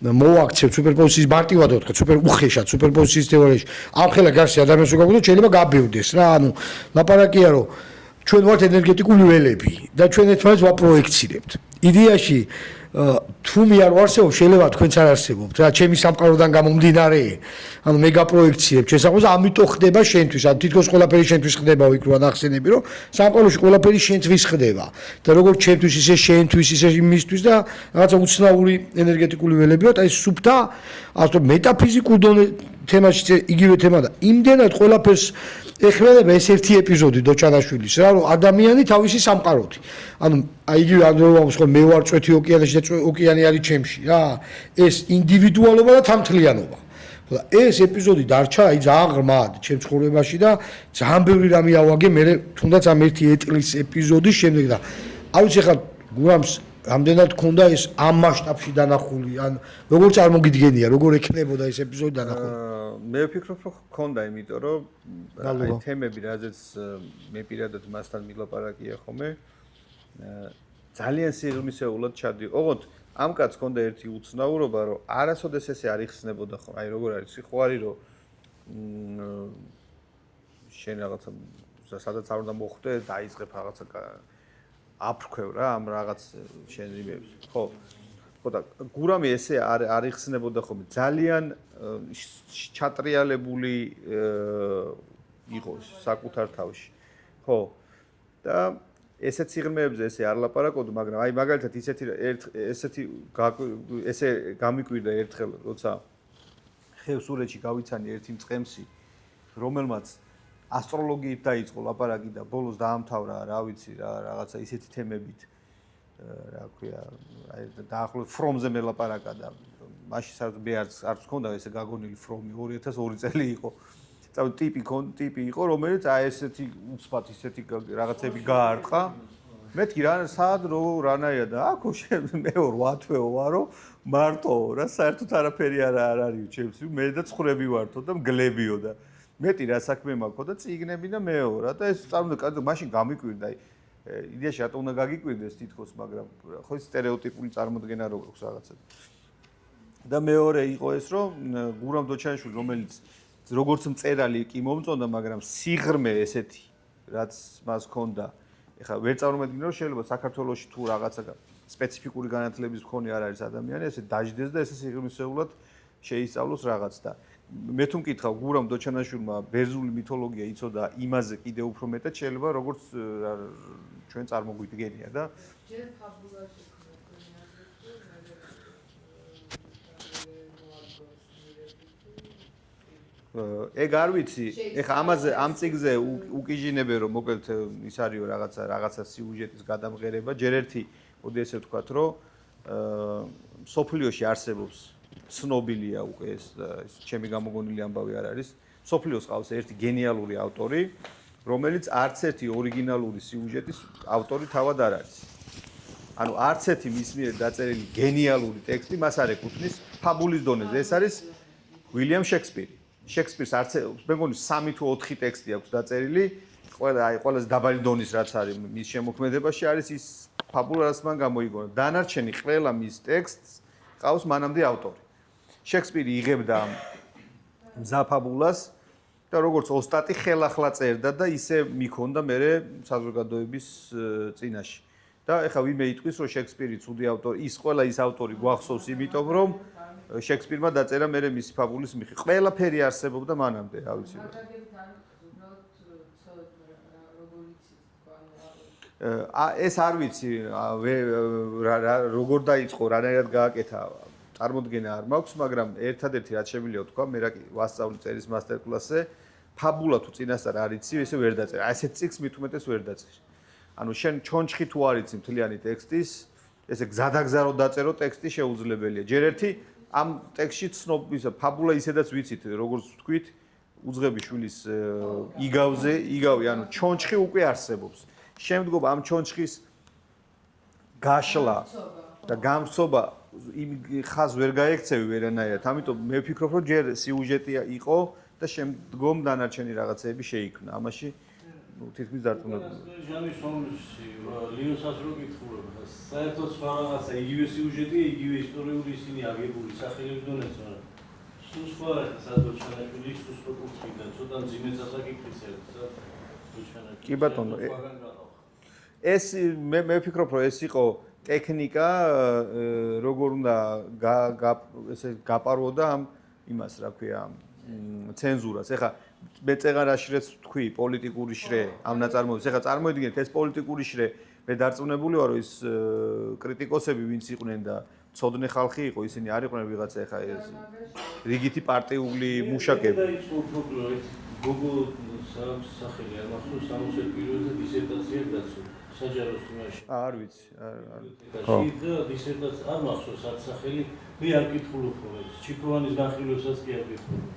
მოვაქცევთ სუპერპოზიციის მარტივად ვთქვათ, უხეშად სუპერპოზიციის თეორიაში, ამ ხელა გარსი ადამიანს რო გაგვიდოთ, შეიძლება გაბევდეს რა, ანუ ლაპარაკია რომ ჩვენ ვართ ენერგეტიკული ველები და ჩვენ ერთმანეთს ვაპროექცირებთ. იდეაში თუ მე არ ვარსებობ, შეიძლება თქვენც არ არსებობთ რა, ჩემი სამყაროდან გამომდინარე, ანუ მე გაპროექციებ შესაძლოა, ამიტომ ხდება შენთვის, ანუ თითქოს ყველაფერი შენთვის ხდება, იქ რო ნახსენები, რომ სამყაროში ყველაფერი შენთვის ხდება და როგორც ჩემთვის, ისე შენთვის, ისე იმისთვის და რაღაცა უცნაური ენერგეტიკული ველები ვართ, აი სუფთა, ასე მეტაფიზიკურ დონე თემაში იგივე თემა და იმდენად ყველაფერს ეხმარება ეს ერთი ეპიზოდი დოჩანაშვილის რა, რომ ადამიანი თავისი სამყაროთი. ანუ აი იგივე ანდროუმს ხო მე ვარ წვეთი ოკეანეში და ოკეანე არის ჩემში რა. ეს ინდივიდუალობა და თამთლიანობა. ხო და ეს ეპიზოდი დარჩა აი ძალიან ღრმად ჩემ ცხოვრებაში და ძალიან ბევრი რამე ავაგე მე თუნდაც ამ ერთი ეტლის ეპიზოდის შემდეგ და არ ვიცი ხა გურამს რამდენად ქონდა ეს ამ მასშტაბში დანახული, ან როგორ წარმოგიდგენია, როგორ ექნებოდა ეს ეპიზოდი დანახული? მე ვფიქრობ, რომ ქონდა, იმიტომ რომ აი თემები, რაზეც მე პირადად მასთან მილაპარაკია ხოლმე, ძალიან სიღრმისეულად ჩადიო. ოღონდ ამ კაცს ქონდა ერთი უცნაურობა, რომ არასოდეს ესე არ იხსნებოდა ხო. აი როგორ არის, ხო არის რომ შენ რაღაცა სადაც არ უნდა მოხვდე, დაიწყებ რაღაცა აფრქვევ რა ამ რაღაც შენ რიმებს. ხო. ხო და გურამი ესე არ იხსნებოდა ხოლმე. ძალიან ჩატრიალებული იყო საკუთარ თავში. ხო. და ესეც სიღრმეებზე ესე არ ლაპარაკობდი, მაგრამ აი მაგალითად ესეთი გამიკვირდა ერთხელ, როცა ხევსურეთში გავიცანი ერთი მწყემსი, რომელმაც ასტროლოგიით დაიწყო ლაპარაკი და ბოლოს დაამთავრა, რა ვიცი რა, რაღაცა ისეთი თემებით, რა ქვია, აი დაახლოებით ფრომზე მელაპარაკა და მაშინ საერთოდ მე არც მქონდა ესე გაგონილი ფრომი 2002 წელი იყო. ტიპი იყო, რომელიც აი ესეთი უცბად ისეთი რაღაცები გაარტყა. მეთქი რა სად რანაირად და აქ მე 8 თვეო ვარო, მარტო რა, საერთოდ არაფერი არ არის ჩემს, მე და ცხვრები ვართო და მგლებიო და მეტი რა საქმე მაქვს და წიგნები და მეო რა და ეს წარმოვიდგინე მაშინ გამიკვირდა აი იდეაში რატომ უნდა გაგიკვირდეს თითქოს, მაგრამ ხო ის სტერეოტიპული წარმოდგენა რო გვაქვს რაღაცა. და მეორე იყო ეს, რომ გურამ დოჩანიშვილი, რომელიც როგორც მწერალი კი მომწონდა, მაგრამ სიღრმე ესეთი, რაც მას ჰქონდა, ეხლა ვერ წარმოვიდგინე, რომ შეიძლება საქართველოში თუ რაღაცა სპეციფიკური განათლების მქონე არ არის ადამიანი, ესე დაждდეს და ესე სიღრმისეულად შეისწავლოს რაღაც და მე თუ მკითხავ გურამ დოჩანაშვილმა ბერძნული მითოლოგია იცოდა იმაზე კიდევ უფრო მეტად შეიძლება როგორც ჩვენ წარმოგვიდგენია და ჯერ ფაბულაში ეგ არ ვიცი, ეხა ამაზე ამ წიგნზე უკიჟინებენ რომ მოკლედ ის არისო რაღაცა სიუჟეტის გადამღერება, ჯერ ერთი, მოდი ესე ვთქვათ, რომ სოფლიოში არსებობს ცნობილია უკვე ეს ჩემი გამოგონილი ამბავი არ არის. სოფლიოს ყავს ერთი გენიალური ავტორი, რომელიც არც ერთი ორიგინალური სიუჟეტის ავტორი თავად არ არის. ანუ არც ერთი მის მიერ დაწერილი გენიალური ტექსტი მას არ ეკუთვნის ფაბულის დონეზე. ეს არის უილიამ შექსპირი. შექსპირს არც მე მგონი 3 თუ 4 ტექსტი აქვს დაწერილი, ყველაზე დაბალი დონის რაც არის მის შემოქმედებაში არის ის ფაბულა, რაც მან გამოიგონა. დანარჩენი ყველა მის ტექსტს ყავს მანამდე ავტორი. შექსპირი იღებდა მზაფაბულას და როგორც ოსტატი ხელახლა წერდა და ისე მიქონდა მერე საზოგადოების წინაშე. და ეხლა ვინმე იტყვის, რომ შექსპირი ცუდი ავტორი, ის ყველა ის ავტორი გვახსოვს, იმიტომ რომ შექსპირმა დაწერა მერე მისი ფაბულის მიხი. ყველაფერი არსებობდა მანამდე, რა ვიცი. ეს არ ვიცი, როგორ დაიწყო, რანაირად გააკეთა, წარმოდგენა არ მაქვს, მაგრამ ერთადერთი რაც შემიძლია ვთქვა, მე რა ვასწავლი წერის მასტერკლასზე, ფაბულა თუ წინასწარ არ იცი, ესე ვერ დაწერა. აი ესეთ წიგნს მithumetes ვერ დაწერე. ანუ შენ ჩონჩხი თუ არ იცი მთლიანი ტექსტის, ესე გზადაგზარო დაწერო ტექსტი შეუძლებელია. ჯერ ერთი ამ ტექსტში ცნობ ისა ფაბულა ისედაც ვიცით, როგორც ვთქვით, უძღები შვილის იგავი, ანუ ჩონჩხი უკვე არსებობს. შემდგომ ამ ჩონჩხის გაშლა და გამცობა იმ ხაზს ვერ გაექცევი ვერანაირად. ამიტომ მე ვფიქრობ, რომ ჯერ სიუჟეტი იყო და შემდგომ დანარჩენი რაღაცეები შეიქმნა. ამაში თითქმის დარწმუნებული. ჟანის სომში ლიოსას რო გითხურობ, საერთოდ სხვა რაღაცა, იგივე სიუჟეტია, იგივე ისტორიული ისინი აგებული სახელების დონეზე, მაგრამ სულ სხვა სადაც ჩანაშვილი სულ სხვა კუთხიდან, ცოტა მძიმე წასაკითხიც ერთხელ ჩანაშვილი. კი ბატონო, ეს მე ვფიქრობ, რომ ეს იყო ტექნიკა, როგორ უნდა ესე გაპარვოდა ამ იმას, რა ქვია, ცენზურას. ეხლა მე წეღარაში რაც თქვი, პოლიტიკური შრე ამ ნაწარმოების. ეხლა წარმოიდგინეთ, ეს პოლიტიკური შრე, მე დარწმუნებული ვარ, რომ ის კრიტიკოსები, ვინც იყვნენ და ცოდნე ხალხი იყო, ისინი არ იყვნენ ვიღაცა ეხლა ეს რიგითი პარტიული მუშაკები. გოგო სახელი არ მახსოვს, სამოსელ პირველზე დისერტაცია დაცვა. საჯაროს იმაში. არ ვიცი. ხო. და დისერტაცია არ მახსოვს არც სახელი, მე არ კითხულობ ხოლმე. ჩიფროვანის განხილვებსაც კი არ კითხულობ.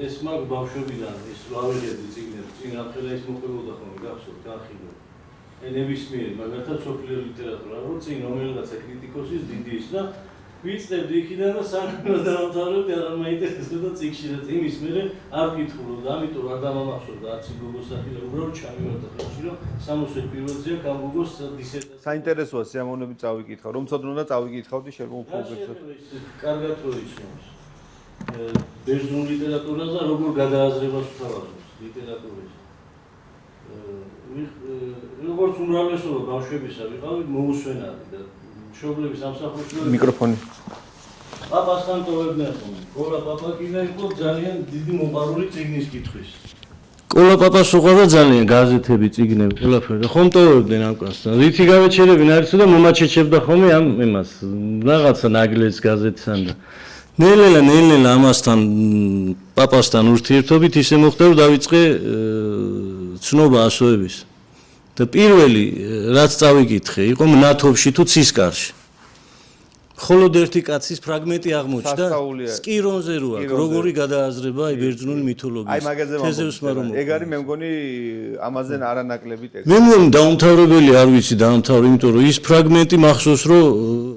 ეს მაგ ბავშვობიდან ის რავეჯები წიგნებს, წინ ამხელა ის მოხდებოდა ხოლმე, გახსოვთ, განხილვა. ნებისმიერი, მაგალითად, სოფლიო ლიტერატურა, რომ წინ რომელიღაცა კრიტიკოსის დიდი ის და ვიწევდი იქიდან და სამყაროს დავამთავრებდი, არ მაინტერესებდა წიგნში და იმის მერე არ კითხულობდა, ამიტომ არ დამამახსოვდა არც გოგოს სახელი, უბრალოდ ჩამივარდა ხელში, რომ 61-ზე გამოგოს დისერტაცია. საინტერესოა სიამოვნებით წავიკითხავ, რომ ცოდნა და წავიკითხავდი შეიძლება უფუგებსო. კარგად რო იცნობს. ბერძნულ ლიტერატურაზე როგორ გადააზრებას ვთავაზობს ლიტერატურის. როგორც უმრავლესობა ბავშვებისა ვიყავი მოუსვენარი და მშობლების ამსახველი მიკროფონი. პაპასთან ტოვებდნენ ხოლმე. კოლა პაპა კიდე იყო ძალიან დიდი მოყვარული წიგნის კითხვის. კოლა პაპას უყვარდა ძალიან გაზეთები, წიგნები, ყველაფერი. ხომ ტოვებდნენ ამ კაცს. რითი გავეჩერებინ არისო და მომაჩეჩებდა ხოლმე ამ იმას, რაღაცა ნაგლეს გაზეთთან და ნელ-ნელა ამასთან პაპასთან ურთიერთობით ისე მოხდა, რომ დავიწყე ცნობა ასოების. და პირველი რაც წავიკითხე, იყო მნათობში თუ ცისკარში. მხოლოდ ერთი კაცის ფრაგმენტი აღმოჩნდა სკირონზე რო აქვს, როგორი გადააზრება აი ბერძნული მითოლოგიის. თეზევსმა რომ ეგ არის მე მგონი ამაზე არანაკლები ტექსტი. მე მგონი დაუმთავრებელი არ ვიცი დაამთავრე, იმიტომ რომ ის ფრაგმენტი მახსოვს რომ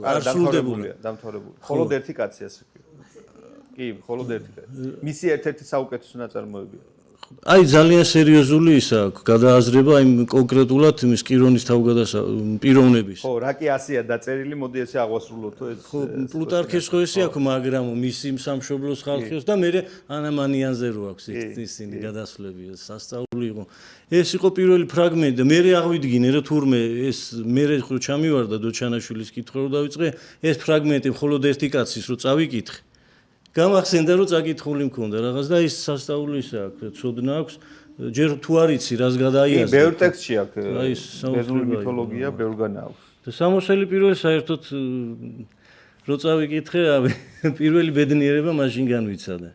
არ სრულდებოდა. დამთავრებული. მხოლოდ ერთი კაცი ასე ქვია. კი, მხოლოდ ერთი კაცი. მისი ერთ-ერთი საუკეთესო ნაწარმოებია. აი ძალიან სერიოზული ისა გადააზრება იმ კონკრეტულად იმის კირონის პიროვნების. ხო, რა კი ასეა დაწერილი, მოდი ესე აღვასრულოთ ეს. ხო, პლუტარქეს ხო ესე აქვს, მაგრამ მისი სამშობლოს ხალხიოს და მე ანამანიანზე რო აქვს ისინი გადასვლები, სასწაული იყო. ეს იყო პირველი ფრაგმენტი და მე აღვიდგინე რომ თურმე ეს მე ხო ჩამივარდა დოჩანაშვილის კითხვა რო დავიწყე, ეს ფრაგმენტი მხოლოდ ერთი კაცის რო წავიკითხე. გამახსენდა რომ წაკითხული მქონდა რაღაც და ის სასწაული ისე აქვს, ცოდნა აქვს, ჯერ თუ არ იცი რას გადაიაზრე. ბევრ ტექსტში აქვს. აი ბერძნული მითოლოგია ბევრგან აქვს. და სამოსელი პირველი საერთოდ რო წავიკითხე, პირველი ბედნიერება მაშინ განვიცადა.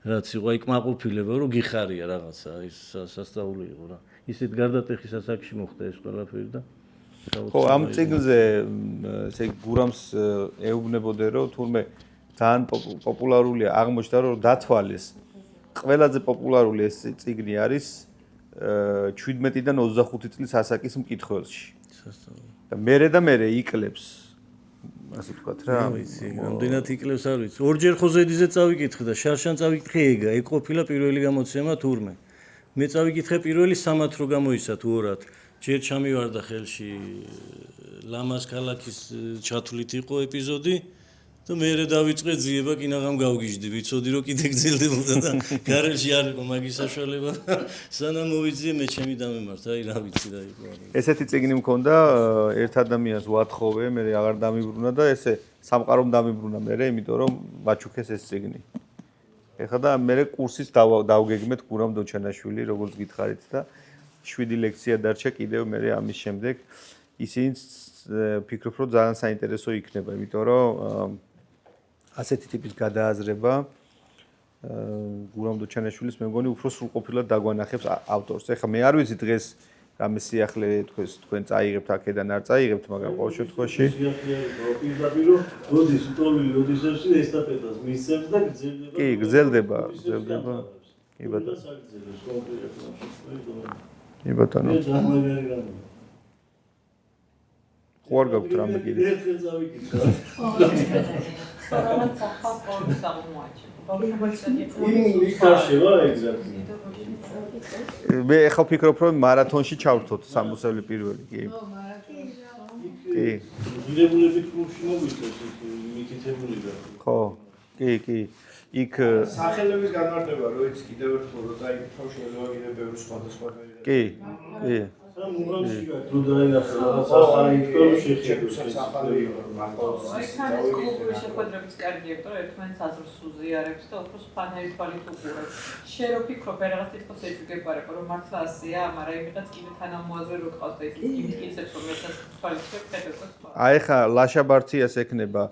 რაც იყო აი კმაყოფილება რომ გიხარია რაღაცა, ის სასწაული იყო რა. ისეთ გარდატეხის ასაკში მოხდა ეს ყველაფერი და ხო, ამ წიგნზე ესე გურამს ეუბნებოდნენ რომ თურმე ძალიან პოპულარულია აღმოჩნდა რომ დათვალეს ყველაზე პოპულარული ეს წიგნი არის 17-დან 25 წლის ასაკის მკითხველში. და მერე იკლებს ასე ვთქვათ რა. ვიცი, რამდენად იკლებს არ ვიცი. ორჯერ ხოზედიზე წავიკითხე და შარშან წავიკითხე ეგა, ეგ ყოფილა პირველი გამოცემა თურმე. მე წავიკითხე პირველი სამათ რო გამოიცა თუ ორად. ჯერ ჩამივარდა ხელში ლამას ქალაქის ჩათვლით იყო ეპიზოდი. და მე დავიწყე ძიება კინაღამ გავგიჟდი, ვიცოდი რომ კიდე გძელდებოდა და გარელში არ იყო მაგის საშუალება. სანამ მოვიძიე მე ჩემი დამემართა, აი რა ვიცი რა იყო. ესეთი წიგნი მქონდა, ერთ ადამიანს ვათხოვე, მე აღარ დამიბრუნა და ესე სამყარომ დამიბრუნა მე, იმიტომ რომ მაჩუქეს ეს წიგნი. ეხლა და მე კურსის დავგეგმეთ გურამ დოჩანაშვილი, როგორც გითხარით და 7 ლექცია დარჩა კიდევ მე ამის შემდეგ. ისინი ფიქრობ რომ ძალიან საინტერესო იქნება, იმიტომ რომ ასეთი ტიპის გადააზრება გურამ დოჩანაშვილის მე მგონი უფრო სრულყოფილად დაგვანახებს ავტორს. ეხლა მე არ ვიცი დღეს რამე სიახლე თქვენ წაიღებთ აქედან არ წაიღებთ, მაგრამ ყოველ შემთხვევაში პირდაპირ როდის ტოლი როდისებში ესტაფეტას მისცემს და გრძელდება. კი, გრძელდება. კი ბატონო. კი ბატონო. ხო არ გაქვთ რამე კიდე. ერთხელ წავიკითხა. მე ახლა ვფიქრობ, რომ მარათონში ჩავრთოთ სამოსავლი პირველი, კი. კი. დილებულებით კლუბში მოგვიწევს მიკითებული და. ხო, კი. იქ სახელების განმარტება რო იცი კიდევ ერთხელ რო წაიკითხავ შეიძლება კიდევ ბევრი სხვადასხვა კი. სამ უღამში გაქვს რო დაინახე რაღაც ახალი თქო შეხედუსაც ახალი კლუბური შეხვედრებიც კარგია, რომ ერთმანეთს აზრს უზიარებს და უფრო სპანელი თვალით უყურებს. შენ რო ფიქრობ, რაღაც თითქოს ეჭვგებარება, რომ მართლა ასეა, მაგრამ იმედაც კიდე თანამოაზრე რო ყავს და ის იმკიცებს, რომ მეცას თვალით შეხედოს. აი ხა ლაშაბართიას ექნება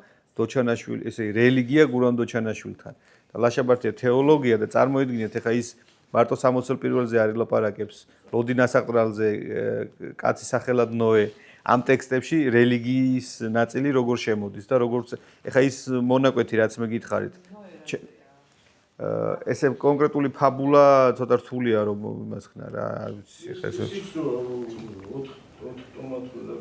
დოჩანაშვილი, ესე რელიგია გურამ დოჩანაშვილთან. და ლაშაბართია თეოლოგია და წარმოიდგინეთ ახლა ის მარტო 61-ზე არ ილაპარაკებს როდინა საყრალზე კაცის სახელად ნოე ამ ტექსტებში რელიგიის ნაწილი როგორ შემოდის და როგორ ახლა ის მონაკვეთი რაც მე გითხარით ესე კონკრეტული ფაბულა ცოტა რთულია რომ იმას ხნა რა არ ვიცი ახლა ეს 4 ტომატური და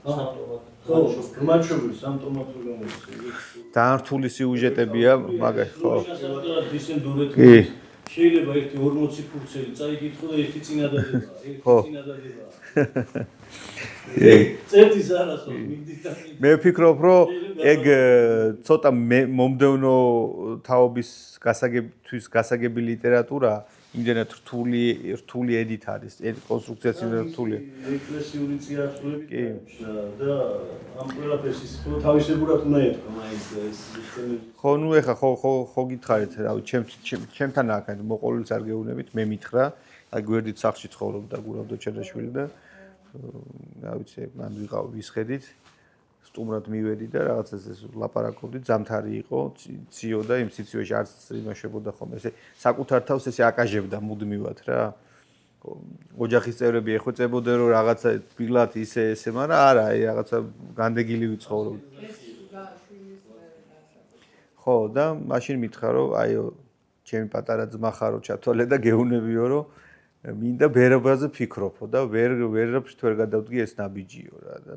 გმაჩობი სამტომატური მომწევი. ძალიან რთული სიუჟეტებია, მაგას ხო. კი. შეიძლება ერთი 40 ფურცელი წაიკითხო და ერთი წინადადება, ერთი წინადადება. წერტის არასოდეს მიგდით და მე ვფიქრობ, რომ ეგ ცოტა მომდევნო თაობის გასაგები ლიტერატურა იმდენად რთული ედით არის, კონსტრუქციაც იმდენად რთულია. ეკლესიური წიაღწევები და ამ ყველაფერს ის თავისებურად უნდა ეთქვა მაინც ეს ხო, ნუ ეხა ხო გითხარით, რავი, ჩემთან აქ მოყოლის არ გეუბნებით, მე მითხრა, აი გვერდით სახლში ცხოვრობდა გურამ დოჩანაშვილი და რა ვიცი, მან ვიყავ ვისხედით, სტუმრად მივედი და რაღაცას ეს ლაპარაკობდით, ზამთარი იყო, ციო და იმ სიცივეში არც იმაშებოდა ხოლმე, ესე საკუთარ თავს ესე აკაჟებდა მუდმივად რა. ოჯახის წევრები ეხვეწებოდნენ რომ რაღაცა თბილად ისე, მაგრამ არა, აი რაღაცა განდეგილი ვიცხოვრობ. ხო, და მაშინ მითხრა რომ აიო, ჩემი პატარა ძმა ხარო ჩათვალე და გეუნებიო რომ მინდა ბერაბაზე ფიქრობო და ვერაფერს ვერ გადავდგი ეს ნაბიჯიო რა და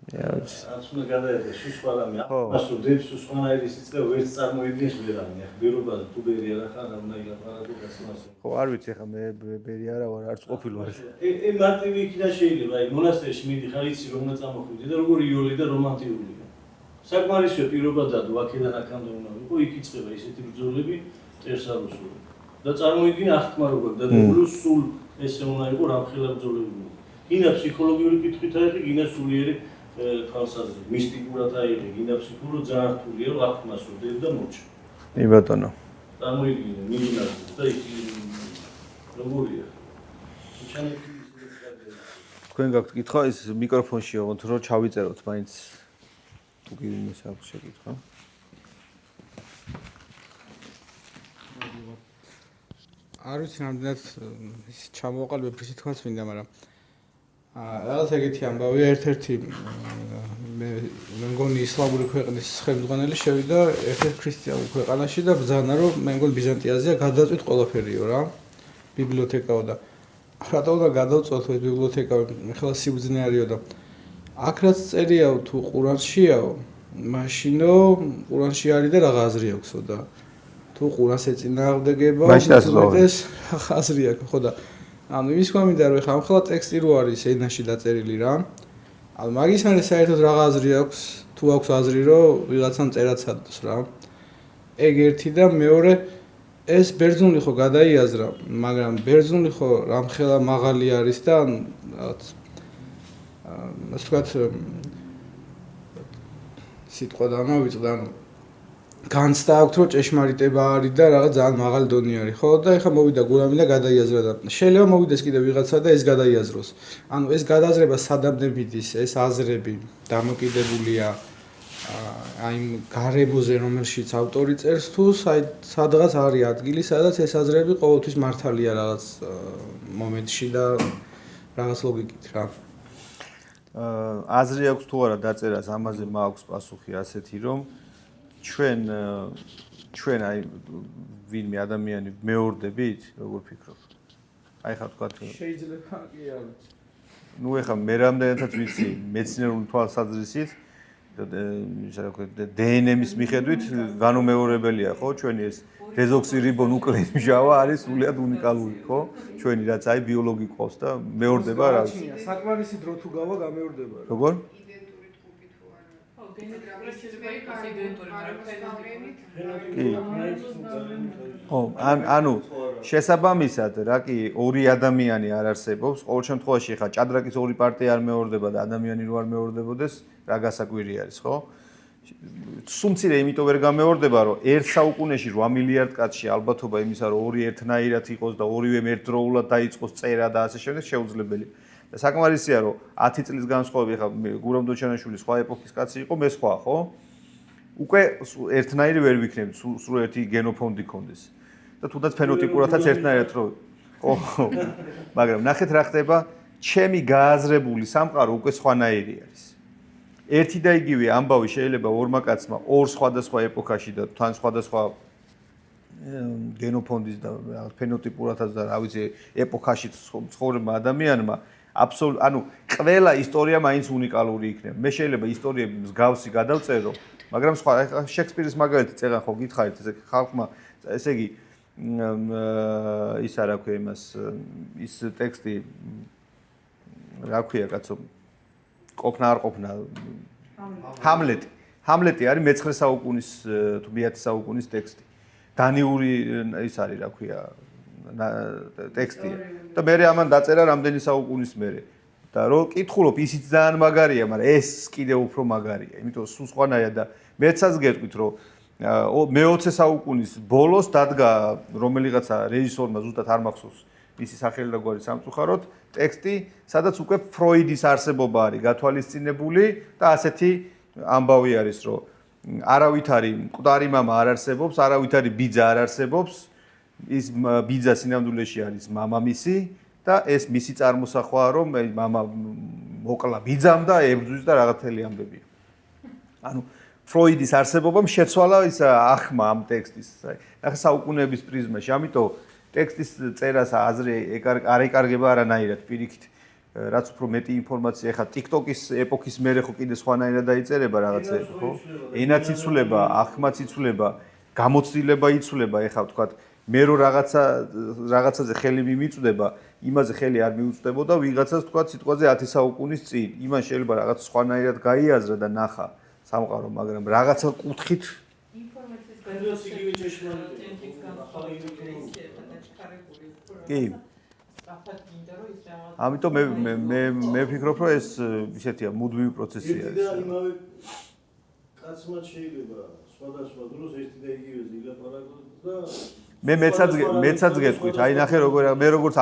რაც უნდა გადაეღო სუსხალამი ახლა დებს სუსხანაირის იწება ვერც წარმოიდგენს ვერანი ახლა ბერობაზე თუ ბერი არა ხარ უნდა ილაპარაკო გასმასო ხო არ ვიცი ახლა მე ბერი არა ვარ არც ყოფილ ვარ ე მარტივი იქიდან შეიძლება აი მონასტერში მიდიხარ იცი რომ უნდა წამოხვიდე და როგორი იოლი და რომანტიკულია საკმარისია პირობა დადო აქედან აქამდე უნდა ვიყო იქ იწყება ისეთი ბრძოლები წერსალოსური და წარმოიდგინე ახთმარობა და სულ ესე უნდა იყო რამხელა ბრძოლები გინდა ფსიქოლოგიური კითხვით აიღე გინდა სულიერი თვალსაზრისით მისტიკურად აიღე გინდა ფსიქოლოგიურად ძალიან რთულია რომ ახთმას ვდებ და მოჩ კი ბატონო წარმოიდგინე მიგინას და ის როგორია თქვენ გაქვთ კითხვა ის მიკროფონში ოღონდ რომ ჩავიწეროთ მაინც თუ გინდა აქვს შეკითხვა არ ვიცი რამდენად ის ჩამოვაყალიბებ ისე თქვაც მინდა, მაგრამ რაღაც ეგეთი ამბავია ერთ-ერთი მე მგონი ისლამური ქვეყნის ხელმძღვანელი შევიდა ერთ-ერთ ქრისტიანულ ქვეყანაში და ბრძანა რომ მე მგონი ბიზანტიაზეა გადაწვით ყველაფერიო რა ბიბლიოთეკაო და რატო უნდა გადავწვათ ეს ბიბლიოთეკა ახლა სიბრძნე არისო და აქ რაც წერიაო თუ ყურანშიაო მაშინო ყურანში არის და რა აზრი აქვსო და თუ ყურანს ეწინააღმდეგება ეს აზრი აქვს ხო და ანუ ის გვამინდა რომ ხა ამხელა ტექსტი რო არის ენაში დაწერილი რა ანუ მაგის მერე საერთოდ რა აზრი აქვს თუ აქვს აზრი რომ ვიღაცამ წერაცადოს რა ეგ ერთი და მეორე ეს ბერძნული ხო გადაიაზრა მაგრამ ბერძნული ხო რამხელა მაღალი არის და რაღაც ასე ვთქვათ სიტყვა დამავიწყდა ანუ განცდა აქვს რომ ჭეშმარიტება არის და რაღაც ძალიან მაღალი დონე არის ხო და ეხლა მოვიდა გურამი და გადაიაზრა და შეიძლება მოვიდეს კიდევ ვიღაცა და ეს გადაიაზროს ანუ ეს გადაზრება სადამდე მიდის ეს აზრები დამოკიდებულია აი იმ გარებოზე რომელშიც ავტორი წერს თუ სადღაც არის ადგილი სადაც ეს აზრები ყოველთვის მართალია რაღაც მომენტში და რაღაც ლოგიკით რა. აზრი აქვს თუ არა დაწერას ამაზე მაქვს პასუხი ასეთი რომ ჩვენ აი ვინმე ადამიანი მეორდებით როგორ ფიქრობ? აი ხა თქვა შეიძლება კი არა. ნუ ეხა მე რამდენადაც ვიცი მეცნიერული თვალსაზრისით ისა რა ქვია დნმ-ის მიხედვით განუმეორებელია ხო ჩვენი ეს დეზოქსირიბონუკლეინის მჟავა არის სრულიად უნიკალური ხო ჩვენი რაც აი ბიოლოგი ყავს და მეორდება რა საკმარისი დრო თუ გავა გამეორდება რა. როგორ? იდენტური ჯგუფი თუ არა. ხო, გენეტიკური შეიძლება იყოს იდენტური, მაგრამ ფენოტიპი. ხო, ანუ შესაბამისად რა კი ორი ადამიანი არ არსებობს. ყოველ შემთხვევაში ხა ჭადრაკის ორი პარტია არ მეორდება და ადამიანი რო არ მეორდებოდეს, რა გასაკვირი არის, ხო? სუმცირე იმიტომ ვერ გამეორდება, რომ ერთ საუკუნეში 8 მილიარდ კაცში ალბათობა იმისა, რომ ორი ერთნაირად იყოს და ორივე ერთდროულად დაიწყოს წერა და ასე შემდეგ შეუძლებელია. და საკმარისია, რომ 10 წლის განსხვავებით ხა გურამ დოჩანაშვილი სხვა ეპოქის კაცი იყო, მე სხვა, ხო? უკვე ერთნაირი ვერ ვიქნები, სულ ერთი გენოფონდი გქონდეს. და თუნდაც ფენოტიპურადაც ერთნაირად რო ხო მაგრამ ნახეთ რა ხდება ჩემი გააზრებული სამყარო უკვე სხვანაირი არის ერთი და იგივე ამბავი შეიძლება ორმა კაცმა ორ სხვადასხვა ეპოქაში და თან სხვადასხვა გენოფონდის და ფენოტიპურადაც და რა ვიცი ეპოქაში ცხოვრება ადამიანმა ანუ ყველა ისტორია მაინც უნიკალური იქნება მე შეიძლება ისტორიები მსგავსი გადავწერო მაგრამ სხვა შექსპირის მაგალითი წერან ხო გითხარით ესე ხალხმა ესე იგი ისა რა ქვია იმას ის ტექსტი რა ქვია კაცო ყოფნა არ ყოფნა ჰამლეტი არის მე-9 საუკუნის თუ მე-10 საუკუნის ტექსტი დანიური ის არის რა ქვია ტექსტია და მე ამან დაწერა რამდენი საუკუნის მერე და რო კითხულობ ისიც ძალიან მაგარია მაგრამ ეს კიდე უფრო მაგარია იმიტომ სულ სხვანაირად და მეცაც გეტყვით რომ მე-20 საუკუნის ბოლოს დადგა რომელიღაცა რეჟისორმა ზუსტად არ მახსოვს მისი სახელი და გვარი სამწუხაროდ ტექსტი სადაც უკვე ფროიდის არსებობა არის გათვალისწინებული და ასეთი ამბავი არის რომ არავითარი მკვდარი მამა არ არსებობს არავითარი ბიძა არ არსებობს ის ბიძა სინამდვილეში არის მამამისი და ეს მისი წარმოსახვაა რომ მამა მოკლა ბიძამ და ებრძვის და რაღაცელი ამბებია ანუ ფროიდის არსებობამ შეცვალა ის ახმა ამ ტექსტის. ნახე საუკუნეების პრიზმაში. ამიტომ ტექსტის წერას აზრი არ ეკარგება არანაირად პირიქით. რაც უფრო მეტი ინფორმაცია ხა TikTok-ის ეპოქის მერე ხო კიდე სხვანაირად დაიწერება რაღაცები, ხო? ენაც იცვლება, ახმაც იცვლება, გამოცდილება იცვლება, ეხა ვთქვათ, მე რო რაღაცაზე ხელი მიმიწვდება, იმაზე ხელი არ მიუწვდებოდა ვიღაცას ვთქვათ სიტყვაზე 10 საუკუნის წინ. იმან შეიძლება რაღაც სხვანაირად გაიაზრა და ნახა სამყარო, მაგრამ რაღაცა კუთხით ინფორმაციის იგივე ჭეშმარიტია. კი. ამიტომ მე ვფიქრობ, რომ ეს ისეთია მუდმივი პროცესი არის. და იმავე კაცმა შეიძლება სხვადასხვა დროს ერთი და იგივეზე ილაპარაკოს და მეცაც გეტყვით, აი ნახე მე როგორც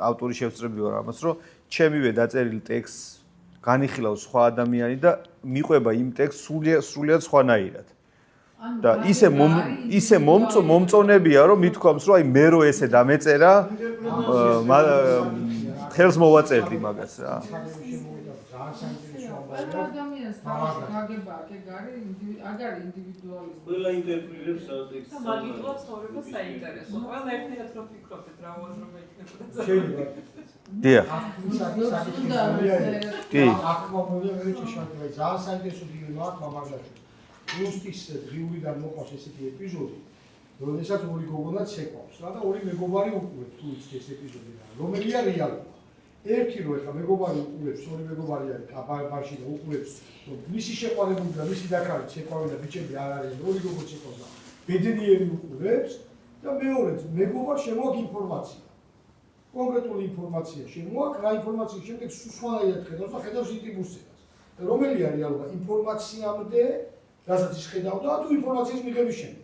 ავტორი შევწრები ვარ ამას, რომ ჩემივე დაწერილ ტექსტს განიხილავს სხვა ადამიანი და მიყვება იმ ტექსტს სრულიად სხვანაირად. და ისე მომწონებია რომ მithქვამს რომ აი მე რო ესე დამეწერა ხელს მოვაწერდი მაგას რა. ადამიანს თავის გაგება აქ არის ინდივიდუალიზმი. ყველა ინტერპრეტირებს ტექსტს. მაგიტოა ცხოვრება საინტერესო. ყველა ერთად რო ფიქრობთ რა უაზრობა იქნებოდა. შეიძლება დიახ. კი. აქ მომულია მე ჭიშმარიტია ძალიან საინტერესო დინგი მაქვს მაგალითად. პლუსტის დღიურიდან მოყავს ესეთი ეპიზოდი, როდესაც ორი გოგონა ცეკვავს რა და ორი მეგობარი უყურებს თუ იცით ეს ეპიზოდი რა. რომელია რეალობა? ერთი რო ეხა მეგობარი უყურებს, ორი მეგობარი არის კაბაში და უყურებს, რომ მისი შეყვარებული და მისი დაქალი ცეკვავენ და ბიჭები არ არიან, ორი გოგო ცეკვავს და ბედნიერი უყურებს და მეორეც მეგობა შემოაქვს ინფორმაცია. კონკრეტული ინფორმაცია შემოაქვს, რა ინფორმაციის შემდეგ სხვანაირად ხედავს და ხედავს იტიბუსებას. და რომელია რეალობა? ინფორმაციამდე რასაც ის ხედავდა თუ ინფორმაციის მიღების შემდეგ.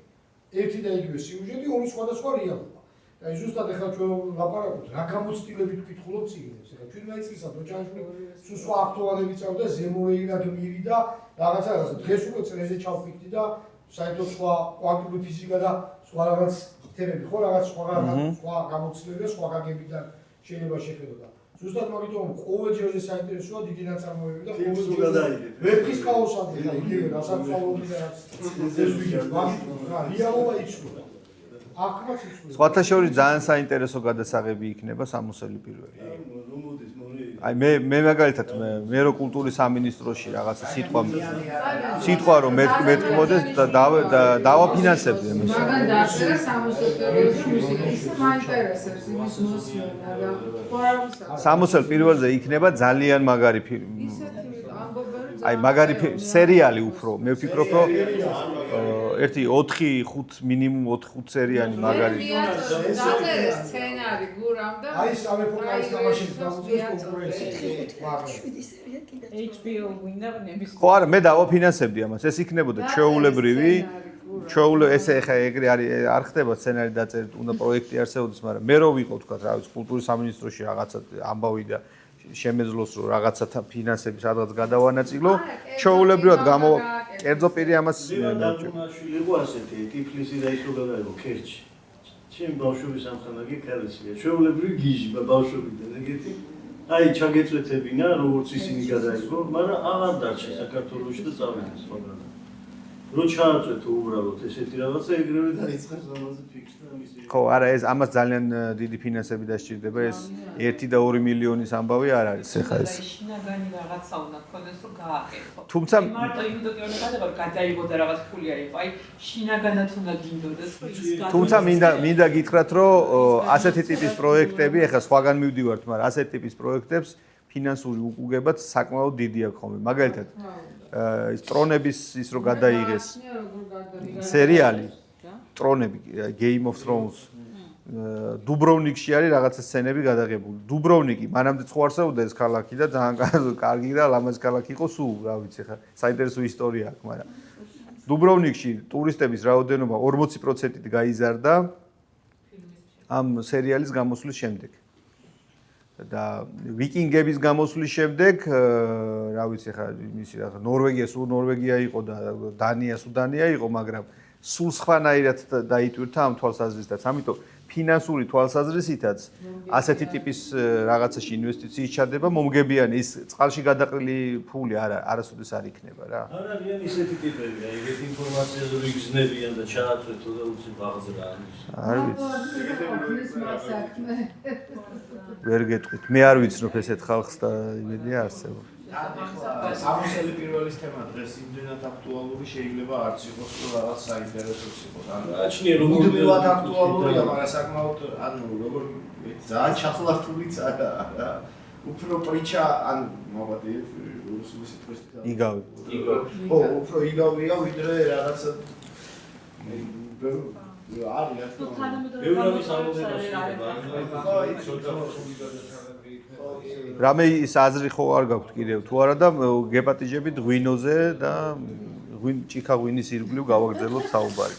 ერთი და იგივე სიუჟეტი, ორი სხვადასხვა რეალობა. და ზუსტად ახლა ჩვენ ლაპარაკობთ, რა გამოცდილებით ვკითხულობთ წიგნებს. ახლა ჩვენ მაინც ისაა, დოჭანაშვილი სულ სხვა აქტუალები წავდა, ზემოეირა გმირი და რაღაცა დღეს უკვე წრეზე ჩავფიქრდი და საერთოდ სხვა კვანტური ფიზიკა და სხვა რაღაც თემები ხო რაღაც სხვა გამოცდილება სხვა გაგებიდან შეიძლება შეხედო. ზუსტად მაგიტომ ყოველ ჯერზე საინტერესოა დიდი ნაწარმოებები და ყოველ ჯერზე ვეფხის ქაოსად ხა იგივე გასაცვალოები და რაც ეს ვიგებ მაგრამ რეალობა იცვლება. აქაც იცვლება. სხვათა შორის ძალიან საინტერესო გადასაღები იქნება სამოსელი პირველი. აი მე მაგალითად მე რო კულტურის სამინისტროში რაღაცა სიტყვა რომ მეთქმოდეს და დავაფინანსებდი ამას. მაგან დაწერა სამოსელ პერიოდში მუსიკა. ისე მაინტერესებს იმის მოსმენა და ყორავისა. სამოსელ პირველზე იქნება ძალიან მაგარი ფილმი. აი მაგარი სერიალი უფრო მე ვფიქრობ რომ ერთი 4-5 მინიმუმ 4-5 სერიანი მაგარი დაწერა სცენარი გურამ და აი სამეფო კარის თამაშის გამოძიების კონკურენცია. HBO ვინავნების ხო არა მე დავაფინანსებდი ამას ეს იქნებოდა ჩვეულებრივი ესე ხა ეგრე არ ხდება სცენარი დაწერეთ უნდა პროექტი არსებობდეს მაგრამ მე რო ვიყო თქვა რა ვიცი კულტურის სამინისტროში რაღაცა ამბავი და შემეძლოს რომ რაღაცათა ფინანსები სადღაც გადავანაწილო ჩვეულებრივად კერძო პირი ამას ნაჩვენებელი იყო ასეთი ტიფლისი და ის რო გადაიღო ქერჩი ჩემი ბავშვობის ამხანა გიქალისია ჩვეულებრივი გიჟი ბავშვობიდან ეგეთი აი ჩაგეწვეთებინა როგორც ისინი გადაიღო მაგრამ აღარ დარჩა საქართველოში და წავიდა სხვაგან რო ჩააწვეთო უბრალოდ ესეთი რაღაცა ეგრევე დაიწყეს ამაზე ფიქრს და ამის ხო არა ეს ამას ძალიან დიდი ფინანსები დასჭირდება ეს 1 და 2 მილიონის ამბავი არ არის ეხა ეს შინაგანი რაღაცა უნდა ქონდეს რომ გააკეთო თუმცა მარტო იმდო კი უნდა გადაიღო გადაიღო და რაღაც ფული აიღო აი შინაგანად უნდა გინდოდეს თუმცა მინდა გითხრათ რომ ასეთი ტიპის პროექტები ეხა სხვაგან მივდივართ მაგრამ ასეთი ტიპის პროექტებს ფინანსური უკუგებაც საკმაოდ დიდი აქვს ხოლმე მაგალითად ის ტრონების ის რო გადაიღეს სერიალი ტრონები Game of Thrones დუბროვნიკში არის რაღაცა სცენები გადაღებული დუბროვნიკი მანამდე ხო არსებობდა ეს ქალაქი და ძალიან კარგი და ლამაზი ქალაქი იყო სულ რა ვიცი ხა საინტერესო ისტორია აქვს მაგრამ დუბროვნიკში ტურისტების რაოდენობა 40%-ით გაიზარდა ამ სერიალის გამოსვლის შემდეგ და ვიკინგების გამოსვლის შემდეგ რა ვიცი ხა იმისი რა ნორვეგია იყო და დანია იყო მაგრამ სულ სხვანაირად დაიტვირთა ამ თვალსაზრისითაც ამიტომ ფინანსური თვალსაზრისითაც ასეთი ტიპის რაღაცაში ინვესტიციის ჩადება მომგებიანი ის წყალში გადაყრილი ფული არასოდეს არ იქნება რა არ არიან ისეთი ტიპები აი ეგეთი ინფორმაციაზე რო იგზნებიან და ჩააწვეთო და უცებ აღზრა არ ვიცი ვერ გეტყვით მე არ ვიცნობ ესეთ ხალხს და იმედია არსებობს სამოსელი პირველის თემა დღეს იმდენად აქტუალური შეიძლება არც იყოს რომ რაღაც საინტერესოც იყოს. აჩნია რომ მუდმივად აქტუალურია, მაგრამ საკმაოდ ანუ როგორ ძალიან ჩახლართულიც არა რა. უფრო პრიჩა ან მოვადეთ რუსული სიტყვის იგავი. ხო, უფრო იგავია ვიდრე რაღაც არის რა თქმა უნდა. ევროპის ამბობებში ხო, ცოტა რამე ის აზრი ხო არ გაქვთ კიდევ თუ არა და გეპატიჟებით ღვინოზე და ჭიქა ღვინის ირგვლივ გავაგრძელოთ საუბარი